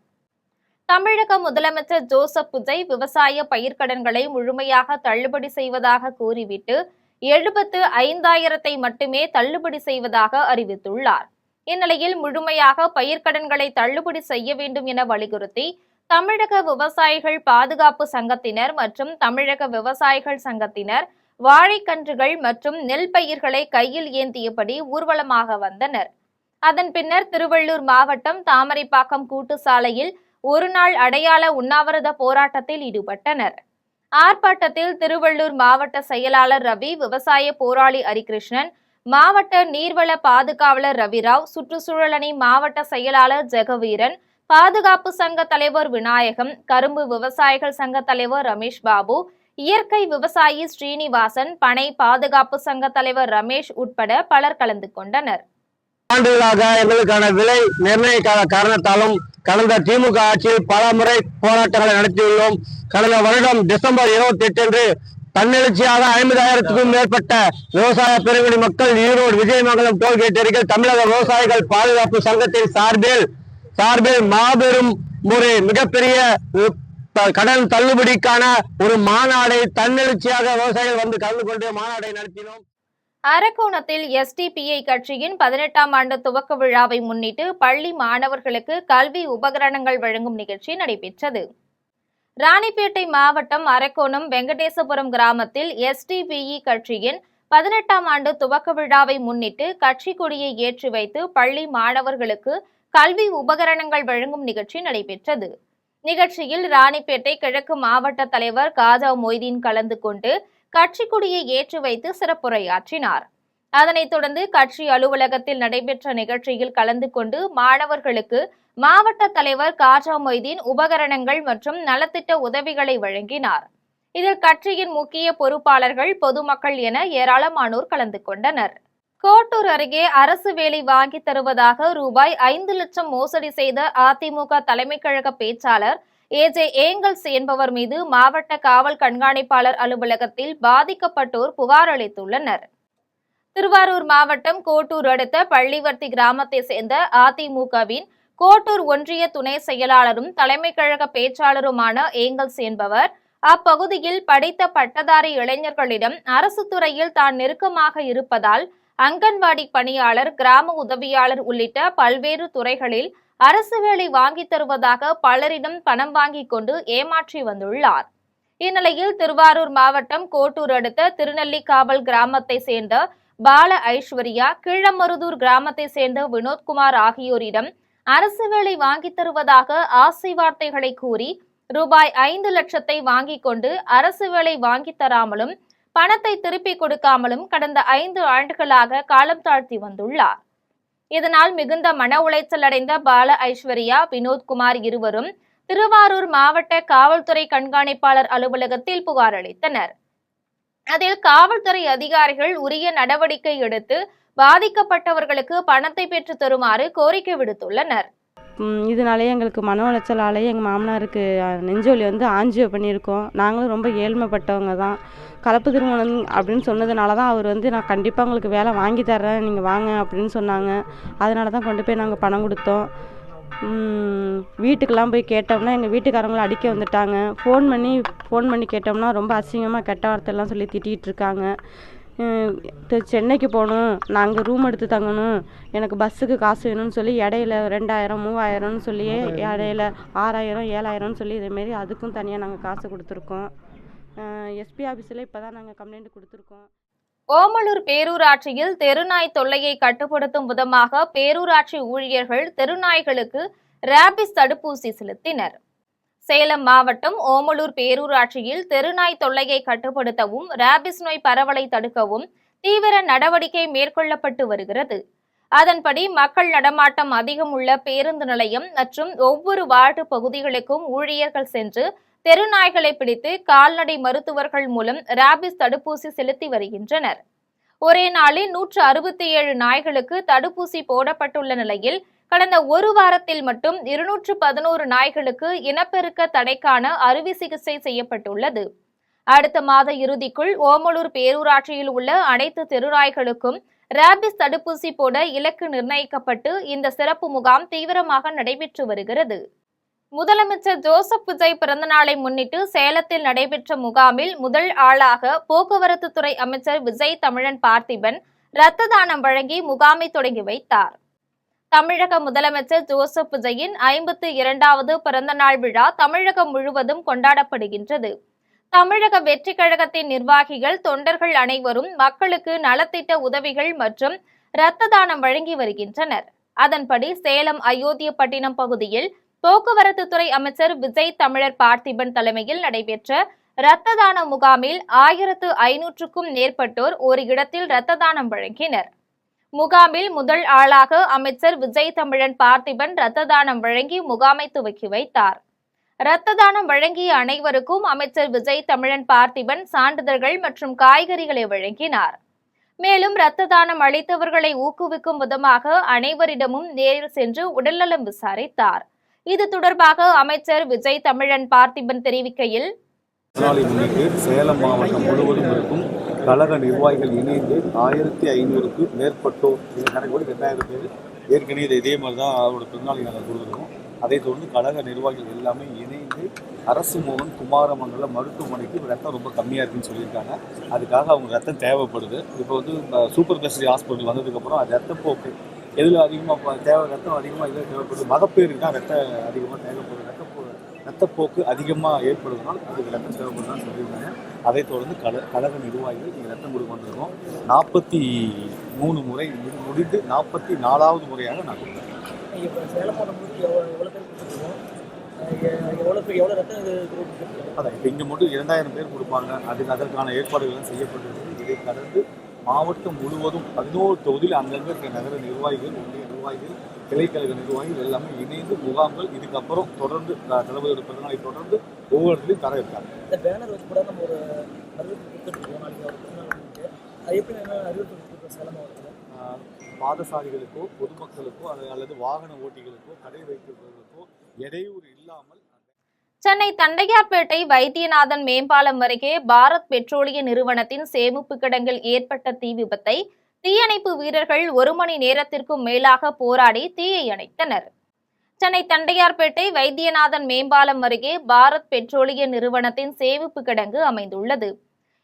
தமிழக முதலமைச்சர் ஜோசப் விஜய் விவசாய பயிர்க்கடன்களை முழுமையாக தள்ளுபடி செய்வதாக கூறிவிட்டு 75,000 மட்டுமே தள்ளுபடி செய்வதாக அறிவித்துள்ளார். இந்நிலையில் முழுமையாக பயிர்க்கடன்களை தள்ளுபடி செய்ய வேண்டும் என வலியுறுத்தி தமிழக விவசாயிகள் பாதுகாப்பு சங்கத்தினர் மற்றும் தமிழக விவசாயிகள் சங்கத்தினர் வாழைக்கன்றுகள் மற்றும் நெல் பயிர்களை கையில் ஏந்தியபடி ஊர்வலமாக வந்தனர். அதன் பின்னர் திருவள்ளூர் மாவட்டம் தாமரைப்பாக்கம் கூட்டு சாலையில் ஒருநாள் அடையாள உண்ணாவிரத போராட்டத்தில் ஈடுபட்டனர். ஆர்ப்பாட்டத்தில் திருவள்ளூர் மாவட்ட செயலாளர் ரவி, விவசாய போராளி ஹரிகிருஷ்ணன், மாவட்ட நீர்வள பாதுகாவலர் ரவிராவ், சுற்றுச்சூழல் அணி மாவட்ட செயலாளர் ஜெகவீரன், பாதுகாப்பு சங்க தலைவர் விநாயகம், கரும்பு விவசாயிகள் சங்க தலைவர் ரமேஷ் பாபு, இயற்கை விவசாயி ஸ்ரீனிவாசன், பனை பாதுகாப்பு சங்க தலைவர் ரமேஷ் உட்பட பலர் கலந்து கொண்டனர். ஆண்டுகளாக எங்களுக்கான விலை நிர்ணயிக்காத காரணத்தாலும் கடந்த திமுக ஆட்சியில் பல முறை போராட்டங்களை நடத்தியுள்ளோம். கடந்த வருடம் டிசம்பர் 28 அன்று தன்னெழுச்சியாக 50,000க்கும் மேற்பட்ட விவசாய பெருங்குடி மக்கள் ஈரோடு விஜயமங்கலம் டோல்கேட் அருகில் தமிழக விவசாயிகள் பாதுகாப்பு சங்கத்தின் சார்பில் மாபெரும் ஒரு மிகப்பெரிய கடன் தள்ளுபடிக்கான ஒரு மாநாடை தன்னெழுச்சியாக விவசாயிகள் வந்து கலந்து கொண்டு மாநாடை நடத்தினோம். அரக்கோணத்தில் எஸ்டிபிஐ கட்சியின் 18ஆம் ஆண்டு துவக்க விழாவை முன்னிட்டு பள்ளி மாணவர்களுக்கு கல்வி உபகரணங்கள் வழங்கும் நிகழ்ச்சி நடைபெற்றது. ராணிப்பேட்டை மாவட்டம் அரக்கோணம் வெங்கடேசபுரம் கிராமத்தில் எஸ்டிபிஐ கட்சியின் 18ஆம் ஆண்டு துவக்க விழாவை முன்னிட்டு கட்சி கொடியை ஏற்றி வைத்து பள்ளி மாணவர்களுக்கு கல்வி உபகரணங்கள் வழங்கும் நிகழ்ச்சி நடைபெற்றது. நிகழ்ச்சியில் ராணிப்பேட்டை கிழக்கு மாவட்ட தலைவர் காஜா மொய்தீன் கலந்து கொண்டு கட்சி கொடியை ஏற்றி வைத்து சிறப்புரையாற்றினார். அதனைத் தொடர்ந்து கட்சி அலுவலகத்தில் நடைபெற்ற நிகழ்ச்சியில் கலந்து கொண்டு மாணவர்களுக்கு மாவட்ட தலைவர் காஜா மொய்தீன் உபகரணங்கள் மற்றும் நலத்திட்ட உதவிகளை வழங்கினார். இதில் கட்சியின் முக்கிய பொறுப்பாளர்கள், பொதுமக்கள் என ஏராளமானோர் கலந்து கொண்டனர். கோட்டூர் அருகே அரசு வேலை வாங்கி தருவதாக ரூபாய் 5 லட்சம் மோசடி செய்த அதிமுக தலைமை கழக பேச்சாளர் ஏஜே ஏங்கல்ஸ் என்பவர் மீது மாவட்ட காவல் கண்காணிப்பாளர் அலுவலகத்தில் பாதிக்கப்பட்டோர் புகார் அளித்துள்ளனர். திருவாரூர் மாவட்டம் கோட்டூர் அடுத்த பள்ளிவர்த்தி கிராமத்தை சேர்ந்த அதிமுகவின் கோட்டூர் ஒன்றிய துணை செயலாளரும் தலைமை கழக பேச்சாளருமான ஏங்கல்ஸ் என்பவர் அப்பகுதியில் படித்த பட்டதாரி இளைஞர்களிடம் அரசு துறையில் தான் நெருக்கமாக இருப்பதால் அங்கன்வாடி பணியாளர், கிராம உதவியாளர் உள்ளிட்ட பல்வேறு துறைகளில் அரசு வேலை வாங்கி தருவதாக பலரிடம் பணம் வாங்கிக் கொண்டு ஏமாற்றி வந்துள்ளார். இந்நிலையில் திருவாரூர் மாவட்டம் கோட்டூர் அடுத்த திருநெல்லிக்காவல் கிராமத்தை சேர்ந்த பால ஐஸ்வர்யா, கீழமருதூர் கிராமத்தை சேர்ந்த வினோத்குமார் ஆகியோரிடம் அரசு வேலை வாங்கி தருவதாக ஆசை வார்த்தைகளை கூறி ரூபாய் 5 லட்சத்தை வாங்கிக் கொண்டு அரசு வேலை வாங்கி தராமலும் பணத்தை திருப்பி கொடுக்காமலும் கடந்த 5 ஆண்டுகளாக காலம் தாழ்த்தி வந்துள்ளார். இதனால் மிகுந்த மன உளைச்சல் அடைந்த பால ஐஸ்வர்யா, வினோத்குமார் இருவரும் திருவாரூர் மாவட்ட காவல்துறை கண்காணிப்பாளர் அலுவலகத்தில் புகார் அளித்தனர். அதில் காவல்துறை அதிகாரிகள் உரிய நடவடிக்கை எடுத்து பாதிக்கப்பட்டவர்களுக்கு பணத்தை பெற்று தருமாறு கோரிக்கை விடுத்துள்ளனர். இதனாலேயே எங்களுக்கு மன உளைச்சலாலேயே எங்கள் மாமனாருக்கு நெஞ்சொலி ஆஞ்சியோ பண்ணியிருக்கோம். நாங்களும் ரொம்ப ஏழ்மைப்பட்டவங்க தான். கலப்பு திருமணம் அப்படின்னு சொன்னதுனால தான் அவர் நான் கண்டிப்பாக உங்களுக்கு வேலை வாங்கி தர்றேன், நீங்கள் வாங்க அப்படின்னு சொன்னாங்க. அதனால தான் கொண்டு போய் நாங்கள் பணம் கொடுத்தோம். வீட்டுக்கெல்லாம் போய் கேட்டோம்னா எங்கள் வீட்டுக்காரங்களும் அடிக்க வந்துட்டாங்க. ஃபோன் பண்ணி கேட்டோம்னா ரொம்ப அசிங்கமாக கெட்ட வார்த்தையெல்லாம் சொல்லி திட்டிகிட்டு இருக்காங்க. சென்னைக்கு போகணும், நாங்கள் ரூம் எடுத்து தங்கணும், எனக்கு பஸ்ஸுக்கு காசு வேணும்னு சொல்லி இடையில 2000 3000ன்னு சொல்லியே இடையில 6000 7000ன்னு சொல்லி இதேமாரி அதுக்கும் தனியாக நாங்கள் காசு கொடுத்துருக்கோம். எஸ்பி ஆஃபீஸில் இப்போ தான் நாங்கள் கம்ப்ளைண்ட் கொடுத்துருக்கோம். ஓமலூர் பேரூராட்சியில் தெருநாய் தொல்லையை கட்டுப்படுத்தும் விதமாக பேரூராட்சி ஊழியர்கள் தெருநாய்களுக்கு ரேபிஸ் தடுப்பூசி செலுத்தினர். சேலம் மாவட்டம் ஓமலூர் பேரூராட்சியில் தெருநாய் தொல்லையை கட்டுப்படுத்தவும் ரேபிஸ் நோய் பரவலை தடுக்கவும் தீவிர நடவடிக்கை மேற்கொள்ளப்பட்டு வருகிறது. அதன்படி மக்கள் நடமாட்டம் அதிகம் உள்ள பேருந்து நிலையம் மற்றும் ஒவ்வொரு வார்டு பகுதிகளுக்கும் ஊழியர்கள் சென்று தெருநாய்களை பிடித்து கால்நடை மருத்துவர்கள் மூலம் ரேபிஸ் தடுப்பூசி செலுத்தி வருகின்றனர். ஒரே நாளில் 167 நாய்களுக்கு தடுப்பூசி போடப்பட்டுள்ள நிலையில் கடந்த ஒரு வாரத்தில் மட்டும் 211 நாய்களுக்கு இனப்பெருக்க தடைக்கான அறுவை சிகிச்சை செய்யப்பட்டுள்ளது. அடுத்த மாத இறுதிக்குள் ஓமலூர் பேரூராட்சியில் உள்ள அனைத்து தெருநாய்களுக்கும் ரேபிஸ் தடுப்பூசி போட இலக்கு நிர்ணயிக்கப்பட்டு இந்த சிறப்பு முகாம் தீவிரமாக நடைபெற்று வருகிறது. முதலமைச்சர் ஜோசப் விஜய் பிறந்தநாளை முன்னிட்டு சேலத்தில் நடைபெற்ற முகாமில் முதல் ஆளாக போக்குவரத்து துறை அமைச்சர் விஜய் தமிழன் பார்த்திபன் இரத்த தானம் வழங்கி முகாமை தொடங்கி வைத்தார். தமிழக முதலமைச்சர் ஜோசப் விஜயின் 52வது பிறந்தநாள் விழா தமிழகம் முழுவதும் கொண்டாடப்படுகின்றது. தமிழக வெற்றி கழகத்தின் நிர்வாகிகள், தொண்டர்கள் அனைவரும் மக்களுக்கு நலத்திட்ட உதவிகள் மற்றும் இரத்த தானம் வழங்கி வருகின்றனர். அதன்படி சேலம் அயோத்தியப்பட்டினம் பகுதியில் போக்குவரத்து துறை அமைச்சர் விஜய் தமிழர் பார்த்திபன் தலைமையில் நடைபெற்ற இரத்த தான முகாமில் 1500க்கும் மேற்பட்டோர் ஒரு இடத்தில் இரத்த தானம் வழங்கினர். முகாமில் முதல் ஆளாக அமைச்சர் விஜய் தமிழன் பார்த்திபன் இரத்த தானம் வழங்கி முகாமை துவக்கி வைத்தார். இரத்த தானம் வழங்கிய அனைவருக்கும் அமைச்சர் விஜய் தமிழன் பார்த்திபன் சான்றிதழ்கள் மற்றும் காய்கறிகளை வழங்கினார். மேலும் இரத்த தானம் அளித்தவர்களை ஊக்குவிக்கும் விதமாக அனைவரிடமும் நேரில் சென்று உடல்நலம் விசாரித்தார். இது தொடர்பாக அமைச்சர் விஜய் தமிழன் பார்த்திபன் தெரிவிக்கையில், சேலம் மாவட்டம் முழுவதும் இருக்கும் கழக நிர்வாகிகள் இணைந்து 1500க்கு மேற்பட்டோர், கணக்கு 2000 பேர் ஏற்கனவே இதே மாதிரி தான் அவரோட பிறந்தநாளை நாங்கள் கொடுத்துருக்கோம். அதைத் தொடர்ந்து கழக நிர்வாகிகள் எல்லாமே இணைந்து அரசு மோகன் குமாரமங்கல மருத்துவமனைக்கு ரத்தம் ரொம்ப கம்மியாக இருக்குன்னு சொல்லியிருக்காங்க. அதுக்காக அவங்க ரத்தம் தேவைப்படுது. இப்போ சூப்பர் ஸ்பெஷாலிட்டி ஹாஸ்பிட்டல் வந்ததுக்கப்புறம் அது ரத்தப்போக்கு எதில் அதிகமாக ரத்தம் அதிகமாக இதில் தேவைப்படுது, மகப்பேருக்கு தான் ரத்தம் அதிகமாக தேவைப்படுது, ரத்தப்போக்கு அதிகமாக ஏற்படுவதனால் அதுக்கு ரத்தம் தேவைப்படுதுன்னு சொல்லியிருந்தாங்க. அதைத் தொடர்ந்து கழக நிர்வாகிகள் நீங்கள் ரத்தம் கொடுக்க வந்திருக்கோம். 43 முறை முடிந்து 44வது முறையாக நான் கொடுத்தேன். நீங்கள் இப்போ சேலம் போடும்போது எவ்வளோ பேர் கொடுத்துருக்கோம், எவ்வளோ ரத்தம் அதான் இப்போ இங்கே மட்டும் 2000 பேர் கொடுப்பாங்க. அதற்கான ஏற்பாடுகள் செய்யப்பட்டிருக்கு. இதை கடந்து மாவட்டம் முழுவதும் 11 தொகுதியில் அங்கங்கே இருக்க நகர நிர்வாகிகள், ஒன்றிய நிர்வாகிகள், கிளைக்கழக நிர்வாகிகள் எல்லாமே இணைந்து முகாம்கள் இதுக்கப்புறம் தொடர்ந்து தளபதியோட பிறந்தநாளை தொடர்ந்து ஒவ்வொரு இடத்துலையும் தர இருக்காங்க. இந்த பேனர் வச்சு கூட நம்ம ஒரு அறிவிப்பு கொடுத்துருக்கோம். நாளைக்கு அவர் பிறந்தநாள் அது எப்படி என்ன அறிவிப்பு கொடுத்துருக்கோம் சேலம் மாவட்டத்தில்? பாதசாரிகளுக்கோ பொதுமக்களுக்கோ அல்லது வாகன ஓட்டிகளுக்கோ கடை வைக்கிறவர்களுக்கோ இடையூறு இல்லாமல். சென்னை தண்டையார்பேட்டை வைத்தியநாதன் மேம்பாலம் அருகே பாரத் பெட்ரோலிய நிறுவனத்தின் சேமிப்பு கிடங்கில் ஏற்பட்ட தீ விபத்தை தீயணைப்பு வீரர்கள் 1 மணி நேரத்திற்கும் மேலாக போராடி தீயை அணைத்தனர். சென்னை தண்டையார்பேட்டை வைத்தியநாதன் மேம்பாலம் அருகே பாரத் பெட்ரோலிய நிறுவனத்தின் சேமிப்பு கிடங்கு அமைந்துள்ளது.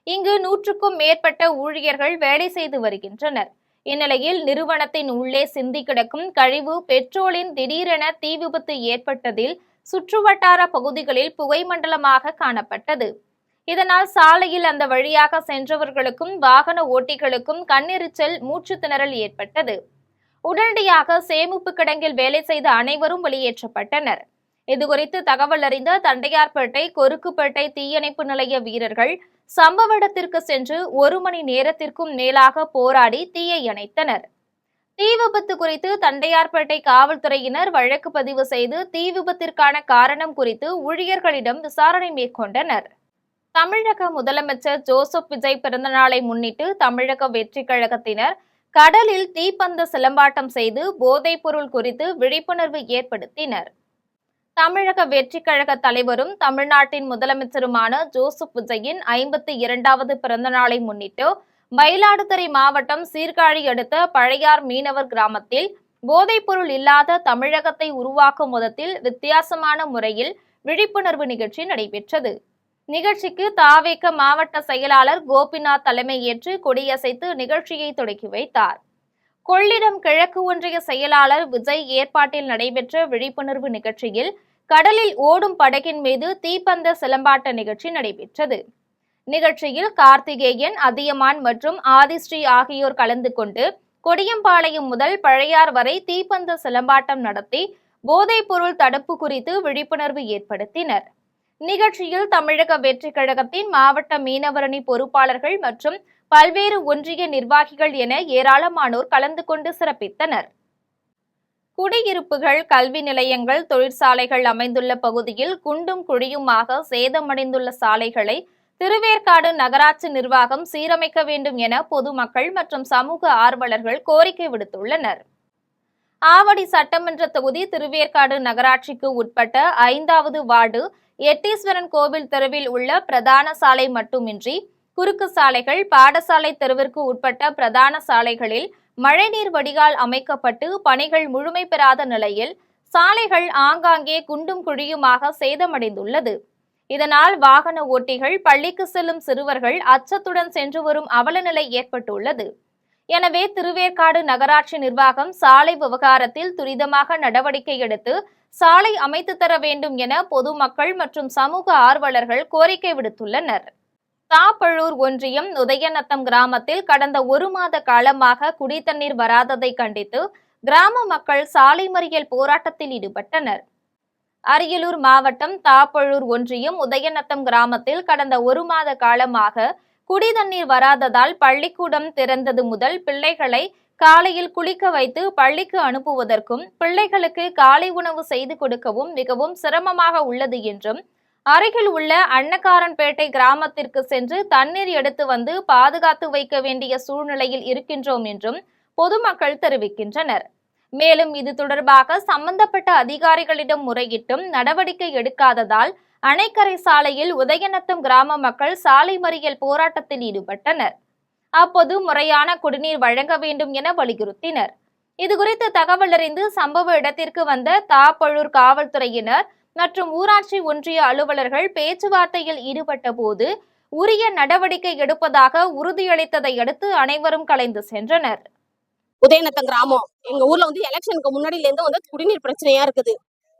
இங்கு 100க்கும் மேற்பட்ட ஊழியர்கள் வேலை செய்து வருகின்றனர். இந்நிலையில் நிறுவனத்தின் உள்ளே சிந்தி கிடக்கும் கழிவு பெட்ரோலின் திடீரென தீ விபத்து ஏற்பட்டதில் சுற்றுவட்டார பகுதிகளில் புகைமண்டலமாக காணப்பட்டது. இதனால் சாலையில் அந்த வழியாக சென்றவர்களுக்கும் வாகன ஓட்டிகளுக்கும் கண்ணெரிச்சல், மூச்சு திணறல் ஏற்பட்டது. உடனடியாக சேமிப்பு கிடங்கில் வேலை செய்த அனைவரும் வெளியேற்றப்பட்டனர். இதுகுறித்து தகவல் அறிந்த தண்டையார்பேட்டை, கொருக்குப்பேட்டை தீயணைப்பு நிலைய வீரர்கள் சம்பவ இடத்திற்கு சென்று 1 மணி நேரத்திற்கும் மேலாக போராடி தீயை அணைத்தனர். தீ விபத்து குறித்து தண்டையார்பேட்டை காவல்துறையினர் வழக்கு பதிவு செய்து தீ விபத்திற்கான காரணம் குறித்து ஊழியர்களிடம் விசாரணை மேற்கொண்டனர். தமிழக முதலமைச்சர் ஜோசப் விஜய் பிறந்தநாளை முன்னிட்டு தமிழக வெற்றிக் கழகத்தினர் கடலில் தீப்பந்த சிலம்பாட்டம் செய்து போதைப் பொருள் குறித்து விழிப்புணர்வு ஏற்படுத்தினர். தமிழக வெற்றிக் கழக தலைவரும் தமிழ்நாட்டின் முதலமைச்சருமான ஜோசப் விஜயின் 52வது பிறந்தநாளை முன்னிட்டு மயிலாடுதுறை மாவட்டம் சீர்காழி அடுத்த பழையார் மீனவர் கிராமத்தில் போதைப்பொருள் இல்லாத தமிழகத்தை உருவாக்கும் விதத்தில் வித்தியாசமான முறையில் விழிப்புணர்வு நிகழ்ச்சி நடைபெற்றது. நிகழ்ச்சிக்கு தாவேக மாவட்ட செயலாளர் கோபிநாத் தலைமையேற்று கொடியசைத்து நிகழ்ச்சியை தொடங்கி வைத்தார். கொள்ளிடம் கிழக்கு ஒன்றிய செயலாளர் விஜய் ஏற்பாட்டில் நடைபெற்ற விழிப்புணர்வு நிகழ்ச்சியில் கடலில் ஓடும் படகின் மீது தீப்பந்த சிலம்பாட்ட நிகழ்ச்சி நடைபெற்றது. நிகழ்ச்சியில் கார்த்திகேயன், அதியமான் மற்றும் ஆதிஸ்ரீ ஆகியோர் கலந்து கொண்டு கொடியம்பாளையம் முதல் பழையார் வரை தீப்பந்த சிலம்பாட்டம் நடத்தி போதைப் பொருள் தடுப்பு குறித்து விழிப்புணர்வு ஏற்படுத்தினர். நிகழ்ச்சியில் தமிழக வெற்றிக் கழகத்தின் மாவட்ட மீனவரணி பொறுப்பாளர்கள் மற்றும் பல்வேறு ஒன்றிய நிர்வாகிகள் என ஏராளமானோர் கலந்து கொண்டு சிறப்பித்தனர். குடியிருப்புகள், கல்வி நிலையங்கள், தொழிற்சாலைகள் அமைந்துள்ள பகுதியில் குண்டும் குழியுமாக சேதமடைந்துள்ள சாலைகளை திருவேற்காடு நகராட்சி நிர்வாகம் சீரமைக்க வேண்டும் என பொதுமக்கள் மற்றும் சமூக ஆர்வலர்கள் கோரிக்கை விடுத்துள்ளனர். ஆவடி சட்டமன்ற தொகுதி திருவேற்காடு நகராட்சிக்கு உட்பட்ட 5வது வார்டு எட்டீஸ்வரன் கோவில் தெருவில் உள்ள பிரதான சாலை மட்டுமின்றி குறுக்கு சாலைகள், பாடசாலை தெருவிற்கு உட்பட்ட பிரதான சாலைகளில் மழைநீர் வடிகால் அமைக்கப்பட்டு பணிகள் முழுமை பெறாத நிலையில் சாலைகள் ஆங்காங்கே குண்டும் குழியுமாக சேதமடைந்துள்ளது. இதனால் வாகன ஓட்டிகள், பள்ளிக்கு செல்லும் சிறுவர்கள் அச்சத்துடன் சென்று வரும் அவலநிலை ஏற்பட்டுள்ளது. எனவே திருவேற்காடு நகராட்சி நிர்வாகம் சாலை விவகாரத்தில் துரிதமாக நடவடிக்கை எடுத்து சாலை அமைத்து தர வேண்டும் என பொதுமக்கள் மற்றும் சமூக ஆர்வலர்கள் கோரிக்கை விடுத்துள்ளனர். தாப்பழூர் ஒன்றியம் உதயநத்தம் கிராமத்தில் கடந்த 1 மாத காலமாக குடித்தண்ணீர் வராததை கண்டித்து கிராம மக்கள் சாலை மறியல் போராட்டத்தில் ஈடுபட்டனர். அரியலூர் மாவட்டம் தாப்பழூர் ஒன்றியம் உதயநத்தம் கிராமத்தில் கடந்த 1 மாத காலமாக குடிதண்ணீர் வராததால் பள்ளிக்கூடம் திறந்தது முதல் பிள்ளைகளை காலையில் குளிக்க வைத்து பள்ளிக்கு அனுப்புவதற்கும் பிள்ளைகளுக்கு காலை உணவு செய்து கொடுக்கவும் மிகவும் சிரமமாக உள்ளது என்றும், அருகில் உள்ள அன்னக்காரன்பேட்டை கிராமத்திற்கு சென்று தண்ணீர் எடுத்து வந்து பாதுகாத்து வைக்க வேண்டிய சூழ்நிலையில் இருக்கின்றோம் என்றும் பொதுமக்கள் தெரிவிக்கின்றனர். மேலும் இது தொடர்பாக சம்பந்தப்பட்ட அதிகாரிகளிடம் முறையிட்டும் நடவடிக்கை எடுக்காததால் அணைக்கரை சாலையில் உதயநத்தம் கிராம மக்கள் சாலை மறியல் போராட்டத்தில் ஈடுபட்டனர். அப்போது முறையான குடிநீர் வழங்க வேண்டும் என வலியுறுத்தினர். இதுகுறித்து தகவல் அறிந்து சம்பவ இடத்திற்கு வந்த தாப்பழூர் காவல்துறையினர் மற்றும் ஊராட்சி ஒன்றிய அலுவலர்கள் பேச்சுவார்த்தையில் ஈடுபட்ட போது உரிய நடவடிக்கை எடுப்பதாக உறுதியளித்ததை அடுத்து அனைவரும் கலைந்து சென்றனர். உதயநத்தம் கிராமம் எங்க ஊர்ல எலெக்ஷனுக்கு முன்னாடில இருந்து குடிநீர் பிரச்சனையா இருக்குது.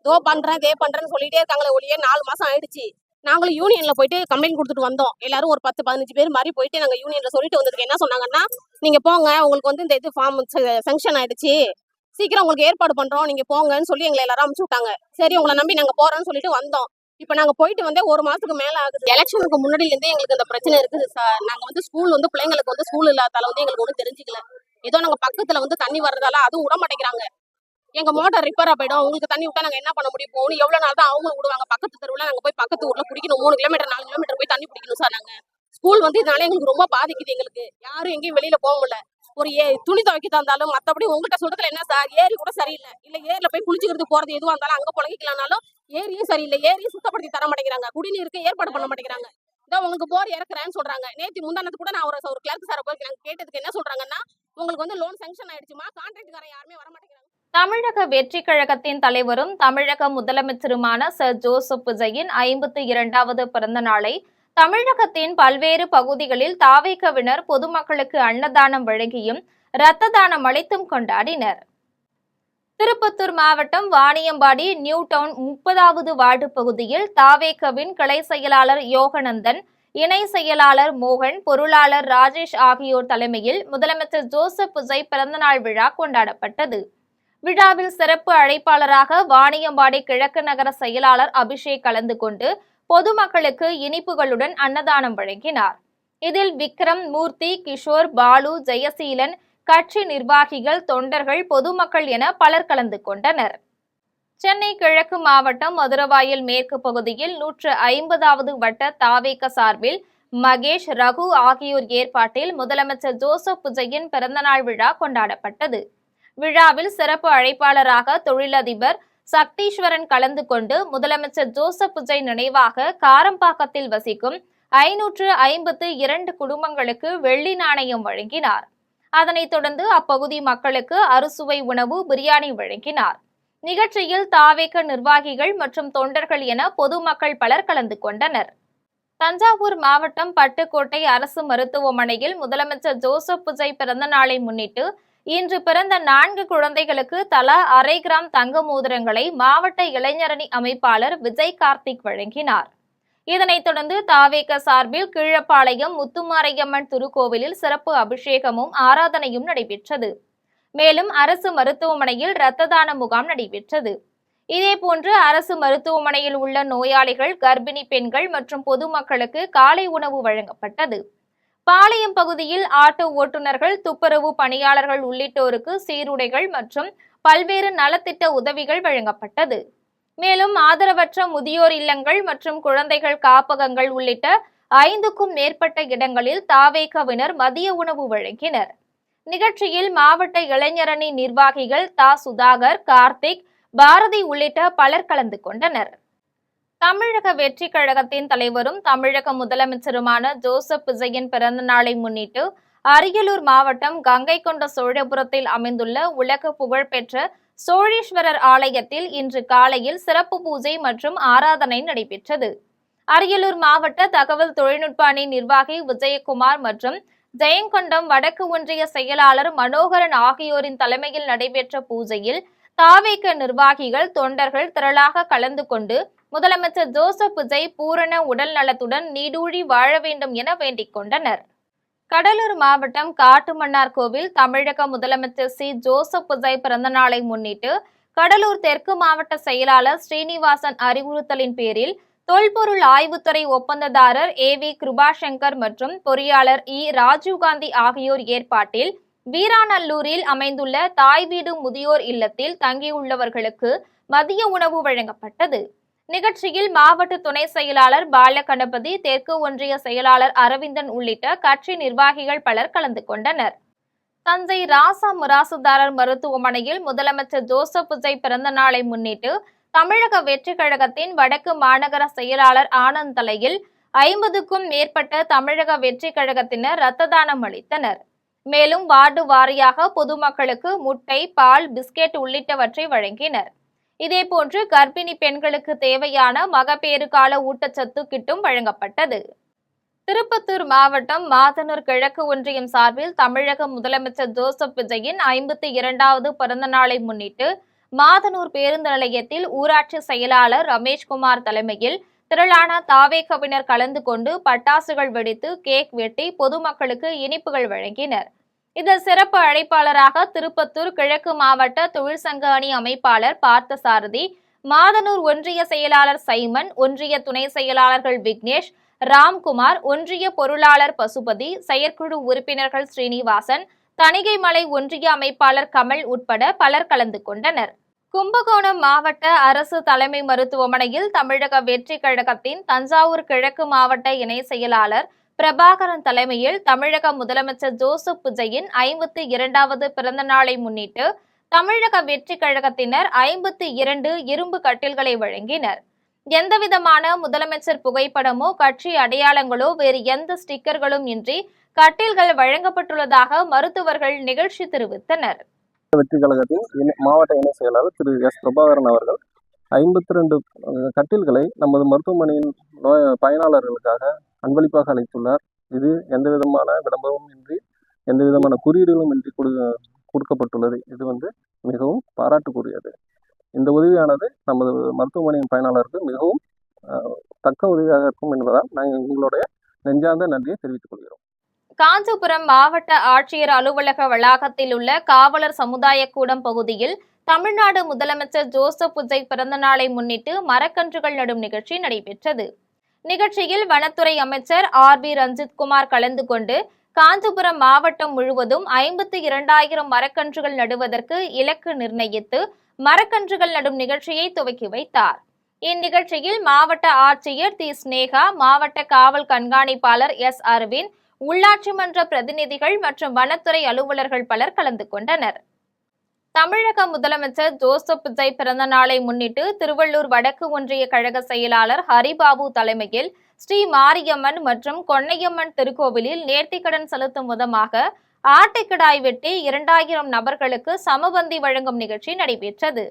தோ பண்றேன் தே பண்றேன்னு சொல்லிட்டே இருக்காங்களே ஒழிய 4 மாசம் ஆயிடுச்சு. நாங்களும் யூனியன்ல போயிட்டு கம்ப்ளைண்ட் கொடுத்துட்டு வந்தோம். எல்லாரும் ஒரு 10-15 பேர் மாதிரி போயிட்டு நாங்க யூனியன்ல சொல்லிட்டு வந்ததுக்கு என்ன சொன்னாங்கன்னா, நீங்க போங்க, உங்களுக்கு இந்த இது ஃபார்ம் சாங்ஷன் ஆயிடுச்சு, சீக்கிரம் உங்களுக்கு ஏற்பாடு பண்றோம், நீங்க போங்கன்னு சொல்லி எங்களை எல்லாரும் அனுப்பிச்சு விட்டாங்க. சரி உங்களை நம்பி நாங்க போறோம்னு சொல்லிட்டு வந்தோம். இப்ப நாங்க போயிட்டு வந்து 1 மாசத்துக்கு மேல ஆகுது. எலெக்ஷனுக்கு முன்னாடில இருந்தே எங்களுக்கு இந்த பிரச்சனை இருக்குது சார். நாங்க வந்து ஸ்கூல் வந்து பிள்ளைங்களுக்கு வந்து ஸ்கூல் இல்லாதால வந்து எங்களுக்கு ஒன்றும் தெரிஞ்சுக்கல. ஏதோ நாங்க பக்கத்துல வந்து தண்ணி வர்றதால அதுவும் விட மாட்டேங்கிறாங்க. எங்க மோட்டார் ரிப்பேரா போயிடும், உங்களுக்கு தண்ணி விட்டா நாங்க என்ன பண்ண முடியும்? போகணும் எவ்வளவு நாள் தான் அவங்களும் விடுவாங்க? பக்கத்து தெருவுல நாங்க போய் பக்கத்து ஊர்ல பிடிக்கணும், 3 கிலோமீட்டர் 4 கிலோமீட்டர் போய் தண்ணி பிடிக்கணும் சார். நாங்க ஸ்கூல் வந்து இதனால எங்களுக்கு ரொம்ப பாதிக்குது. எங்களுக்கு யாரும் எங்கேயும் வெளியில போக முடியல. ஒரு துணி துவைக்க இருந்தாலும் மத்தபடி உங்கள்கிட்ட சொல்றதுல என்ன சார், ஏரி கூட சரியில்லை. இல்ல ஏரியில போய் குளிச்சுக்கிறது போறது எதுவா இருந்தாலும் அங்க புழங்கிக்கலாம்னாலும் ஏரியும் சரியில்லை. ஏரியும் சுத்தப்படுத்தி தர மாட்டேங்கிறாங்க, குடிநீருக்கு ஏற்பாடு பண்ண மாட்டேங்கிறாங்க. இதோ உங்களுக்கு போர் இறக்குறேன்னு சொல்றாங்க. நேற்று முந்தானத்து கூட நான் ஒரு கிளர்க் சாரை போய் நாங்க கேட்டதுக்கு என்ன சொல்றாங்கன்னா, உங்களுக்கு வந்து லோன் சாங்ஷன் ஆயிடுச்சுமா, கான்ட்ராக்ட்காரன் யாருமே வர மாட்டேங்கிறாங்க. தமிழக வெற்றி கழகத்தின் தலைவரும் தமிழக முதலமைச்சருமான சர் ஜோசப் விஜயின் 52வது பிறந்த நாளை தமிழகத்தின் பல்வேறு பகுதிகளில் தாவேகவினர் பொதுமக்களுக்கு அன்னதானம் வழங்கியும் இரத்த தானம் அளித்தும் கொண்டாடினர். திருப்பத்தூர் மாவட்டம் வாணியம்பாடி நியூ டவுன் 30வது வார்டு பகுதியில் தாவேகவின் கிளை செயலாளர் யோகநந்தன், இணை செயலாளர் மோகன், பொருளாளர் ராஜேஷ் ஆகியோர் தலைமையில் முதலமைச்சர் ஜோசப் விஜய் பிறந்தநாள் விழா கொண்டாடப்பட்டது. விழாவில் சிறப்பு அழைப்பாளராக வாணியம்பாடி கிழக்கு நகர செயலாளர் அபிஷேக் கலந்து கொண்டு பொதுமக்களுக்கு இனிப்புகளுடன் அன்னதானம் வழங்கினார். இதில் விக்ரம், மூர்த்தி, கிஷோர், பாலு, ஜெயசீலன், கட்சி நிர்வாகிகள், தொண்டர்கள், பொதுமக்கள் என பலர் கலந்து கொண்டனர். சென்னை கிழக்கு மாவட்டம் மதுரவாயல் மேற்கு பகுதியில் 150வது வட்ட தாவேக சார்பில் மகேஷ், ரகு ஆகியோர் ஏற்பாட்டில் முதலமைச்சர் ஜோசப் விஜயின் பிறந்தநாள் விழா கொண்டாடப்பட்டது. விழாவில் சிறப்பு அழைப்பாளராக தொழிலதிபர் சக்தீஸ்வரன் கலந்து கொண்டு முதலமைச்சர் ஜோசப் விஜய் நினைவாக காரம்பாக்கத்தில் வசிக்கும் 552 குடும்பங்களுக்கு வெள்ளி நாணயம் வழங்கினார். அதனைத் தொடர்ந்து அப்பகுதி மக்களுக்கு அறுசுவை உணவு, பிரியாணி வழங்கினார். நிகழ்ச்சியில் தாவேக நிர்வாகிகள் மற்றும் தொண்டர்கள் என பொதுமக்கள் பலர் கலந்து கொண்டனர். தஞ்சாவூர் மாவட்டம் பட்டுக்கோட்டை அரசு மருத்துவமனையில் முதலமைச்சர் ஜோசப் விஜய் பிறந்த நாளை முன்னிட்டு இன்று பிறந்த 4 குழந்தைகளுக்கு தலா 1/2 கிராம் தங்க மோதிரங்களை மாவட்ட இளைஞரணி அமைப்பாளர் விஜய் கார்த்திக் வழங்கினார். இதனைத் தொடர்ந்து தாவேக சார்பில் கீழப்பாளையம் முத்துமாரியம்மன் திருக்கோவிலில் சிறப்பு அபிஷேகமும் ஆராதனையும் நடைபெற்றது. மேலும் அரசு மருத்துவமனையில் இரத்த தான முகாம் நடைபெற்றது. இதேபோன்று அரசு மருத்துவமனையில் உள்ள நோயாளிகள், கர்ப்பிணி பெண்கள் மற்றும் பொதுமக்களுக்கு காலை உணவு வழங்கப்பட்டது. பாளையம் பகுதியில் ஆட்டோ ஓட்டுநர்கள், துப்புரவு பணியாளர்கள் உள்ளிட்டோருக்கு சீருடைகள் மற்றும் பல்வேறு நலத்திட்ட உதவிகள் வழங்கப்பட்டது. மேலும் ஆதரவற்ற முதியோர் இல்லங்கள் மற்றும் குழந்தைகள் காப்பகங்கள் உள்ளிட்ட 5க்கும் மேற்பட்ட இடங்களில் தாவேகவினர் மதிய உணவு வழங்கினர். நிகழ்ச்சியில் மாவட்ட இளைஞரணி நிர்வாகிகள் தா. சுதாகர், கார்த்திக், பாரதி உள்ளிட்ட பலர் கலந்து கொண்டனர். தமிழக வெற்றி கழகத்தின் தலைவரும் தமிழக முதலமைச்சருமான ஜோசப் விஜயின் பிறந்த நாளை முன்னிட்டு அரியலூர் மாவட்டம் கங்கை கொண்ட சோழபுரத்தில் அமைந்துள்ள உலக புகழ்பெற்ற சோழீஸ்வரர் ஆலயத்தில் இன்று காலையில் சிறப்பு பூஜை மற்றும் ஆராதனை நடைபெற்றது. அரியலூர் மாவட்ட தகவல் தொழில்நுட்ப அணி நிர்வாகி விஜயகுமார் மற்றும் ஜெயங்கொண்டம் வடக்கு ஒன்றிய செயலாளர் மனோகரன் ஆகியோரின் தலைமையில் நடைபெற்ற பூஜையில் தாவேக நிர்வாகிகள், தொண்டர்கள் திரளாக கலந்து கொண்டு முதலமைச்சர் ஜோசப் விஜய் பூரண உடல் நலத்துடன் நீடூழி வாழ வேண்டும் என வேண்டிக் கொண்டனர். கடலூர் மாவட்டம் காட்டுமன்னார்கோவில் தமிழக முதலமைச்சர் சி. ஜோசப் விஜய் பிறந்த நாளை முன்னிட்டு கடலூர் தெற்கு மாவட்ட செயலாளர் ஸ்ரீனிவாசன் அறிவுறுத்தலின் பேரில் தொல்பொருள் ஆய்வுத்துறை ஒப்பந்ததாரர் ஏ.வி. கிருபாசங்கர் மற்றும் பொறியாளர் இ. ராஜீவ்காந்தி ஆகியோர் ஏற்பாட்டில் வீராநல்லூரில் அமைந்துள்ள தாய் வீடு முதியோர் இல்லத்தில் தங்கியுள்ளவர்களுக்கு மதிய உணவு வழங்கப்பட்டது. நிகழ்ச்சியில் மாவட்ட துணை செயலாளர் பாலகணபதி, தெற்கு ஒன்றிய செயலாளர் அரவிந்தன் உள்ளிட்ட கட்சி நிர்வாகிகள் பலர் கலந்து கொண்டனர். தஞ்சை ராசா மிராசுதாரர் மருத்துவமனையில் முதலமைச்சர் ஜோசப் விஜய் பிறந்த நாளை முன்னிட்டு தமிழக வெற்றி கழகத்தின் வடக்கு மாநகர செயலாளர் ஆனந்த் தலையில் 50க்கும் மேற்பட்ட தமிழக வெற்றி கழகத்தினர் இரத்த தானம் அளித்தனர். மேலும் வார்டு வாரியாக பொதுமக்களுக்கு முட்டை, பால், பிஸ்கெட் உள்ளிட்டவற்றை வழங்கினர். இதேபோன்று கர்ப்பிணி பெண்களுக்கு தேவையான மகப்பேறு கால ஊட்டச்சத்து கிட்டும் வழங்கப்பட்டது. திருப்பத்தூர் மாவட்டம் மாதனூர் கிழக்கு ஒன்றியம் சார்பில் தமிழக முதலமைச்சர் ஜோசப் விஜயின் 52வது பிறந்த நாளை முன்னிட்டு மாதனூர் பேருந்து நிலையத்தில் ஊராட்சி செயலாளர் ரமேஷ்குமார் தலைமையில் திரளான தாவேகவினர் கலந்து கொண்டு பட்டாசுகள் வெடித்து கேக் வெட்டி பொதுமக்களுக்கு இனிப்புகள் வழங்கினர். இதில் சிறப்பு அழைப்பாளராக திருப்பத்தூர் கிழக்கு மாவட்ட தொழிற்சங்க அணி அமைப்பாளர் பார்த்தசாரதி, மாதனூர் ஒன்றிய செயலாளர் சைமன், ஒன்றிய துணை செயலாளர்கள் விக்னேஷ், ராம்குமார், ஒன்றிய பொருளாளர் பசுபதி, செயற்குழு உறுப்பினர்கள் ஸ்ரீனிவாசன், தணிகைமலை ஒன்றிய அமைப்பாளர் கமல் உட்பட பலர் கலந்து கொண்டனர். கும்பகோணம் மாவட்ட அரசு தலைமை மருத்துவமனையில் தமிழக வெற்றி கழகத்தின் தஞ்சாவூர் கிழக்கு மாவட்ட இணை செயலாளர் பிரபாகரன் தலைமையில் தமிழக முதலமைச்சர் ஜோசப் விஜயின் 52வது பிறந்த நாளை முன்னிட்டு தமிழக வெற்றி கழகத்தினர் 52 இரும்பு கட்டில்களை வழங்கினர். எந்தவிதமான முதலமைச்சர் புகைப்படமோ கட்சி அடையாளங்களோ வேறு எந்த ஸ்டிக்கர்களும் இன்றி கட்டில்கள் வழங்கப்பட்டுள்ளதாக மருத்துவர்கள் நிகழ்ச்சி தெரிவித்தனர். வெற்றி கழகத்தின் மாவட்ட இணை செயலாளர் திரு எஸ் பிரபாகரன் அவர்கள் 52 கட்டில்களை நமது மருத்துவமனையின் பயனாளர்களுக்காக அன்பளிப்பாக அளித்துள்ளார். இது எந்தவிதமான விளம்பரமும் இன்றி எந்தவிதமான குறியீடுகளும் இன்றி கொடுக்கப்பட்டுள்ளது. இது மிகவும் பாராட்டுக்குரியது. இந்த உதவியானது நமது மருத்துவமனையின் பயனாளருக்கு மிகவும் தக்க உதவியாக இருக்கும் என்பதால் நாங்கள் உங்களுடைய நெஞ்சார்ந்த நன்றியை தெரிவித்துக் கொள்கிறோம். காஞ்சிபுரம் மாவட்ட ஆட்சியர் அலுவலக வளாகத்தில் உள்ள காவலர் சமுதாய கூடம் பகுதியில் தமிழ்நாடு முதலமைச்சர் ஜோசப் விஜய் பிறந்த நாளை முன்னிட்டு மரக்கன்றுகள் நடும் நிகழ்ச்சி நடைபெற்றது. நிகழ்ச்சியில் வனத்துறை அமைச்சர் RB ரஞ்சித்குமார் கலந்து கொண்டு காஞ்சிபுரம் மாவட்டம் முழுவதும் 52,000 மரக்கன்றுகள் நடுவதற்கு இலக்கு நிர்ணயித்து மரக்கன்றுகள் நடும் நிகழ்ச்சியை துவக்கி வைத்தார். இந்நிகழ்ச்சியில் மாவட்ட ஆட்சியர் தி ஸ்னேகா, மாவட்ட காவல் கண்காணிப்பாளர் S அரவிந்த், உள்ளாட்சி மன்ற பிரதிநிதிகள் மற்றும் வனத்துறை அலுவலர்கள் பலர் கலந்து கொண்டனர். தமிழக முதலமைச்சர் ஜோசப் விஜய் பிறந்த நாளை முன்னிட்டு திருவள்ளூர் வடக்கு ஒன்றிய கழக செயலாளர் ஹரிபாபு தலைமையில் ஸ்ரீ மாரியம்மன் மற்றும் கொன்னையம்மன் திருக்கோவிலில் நேர்த்திக்கடன் செலுத்தும் விதமாக ஆட்டுக்கிடாய் வெட்டி 2000 நபர்களுக்கு சமபந்தி வழங்கும் நிகழ்ச்சி நடைபெற்றது.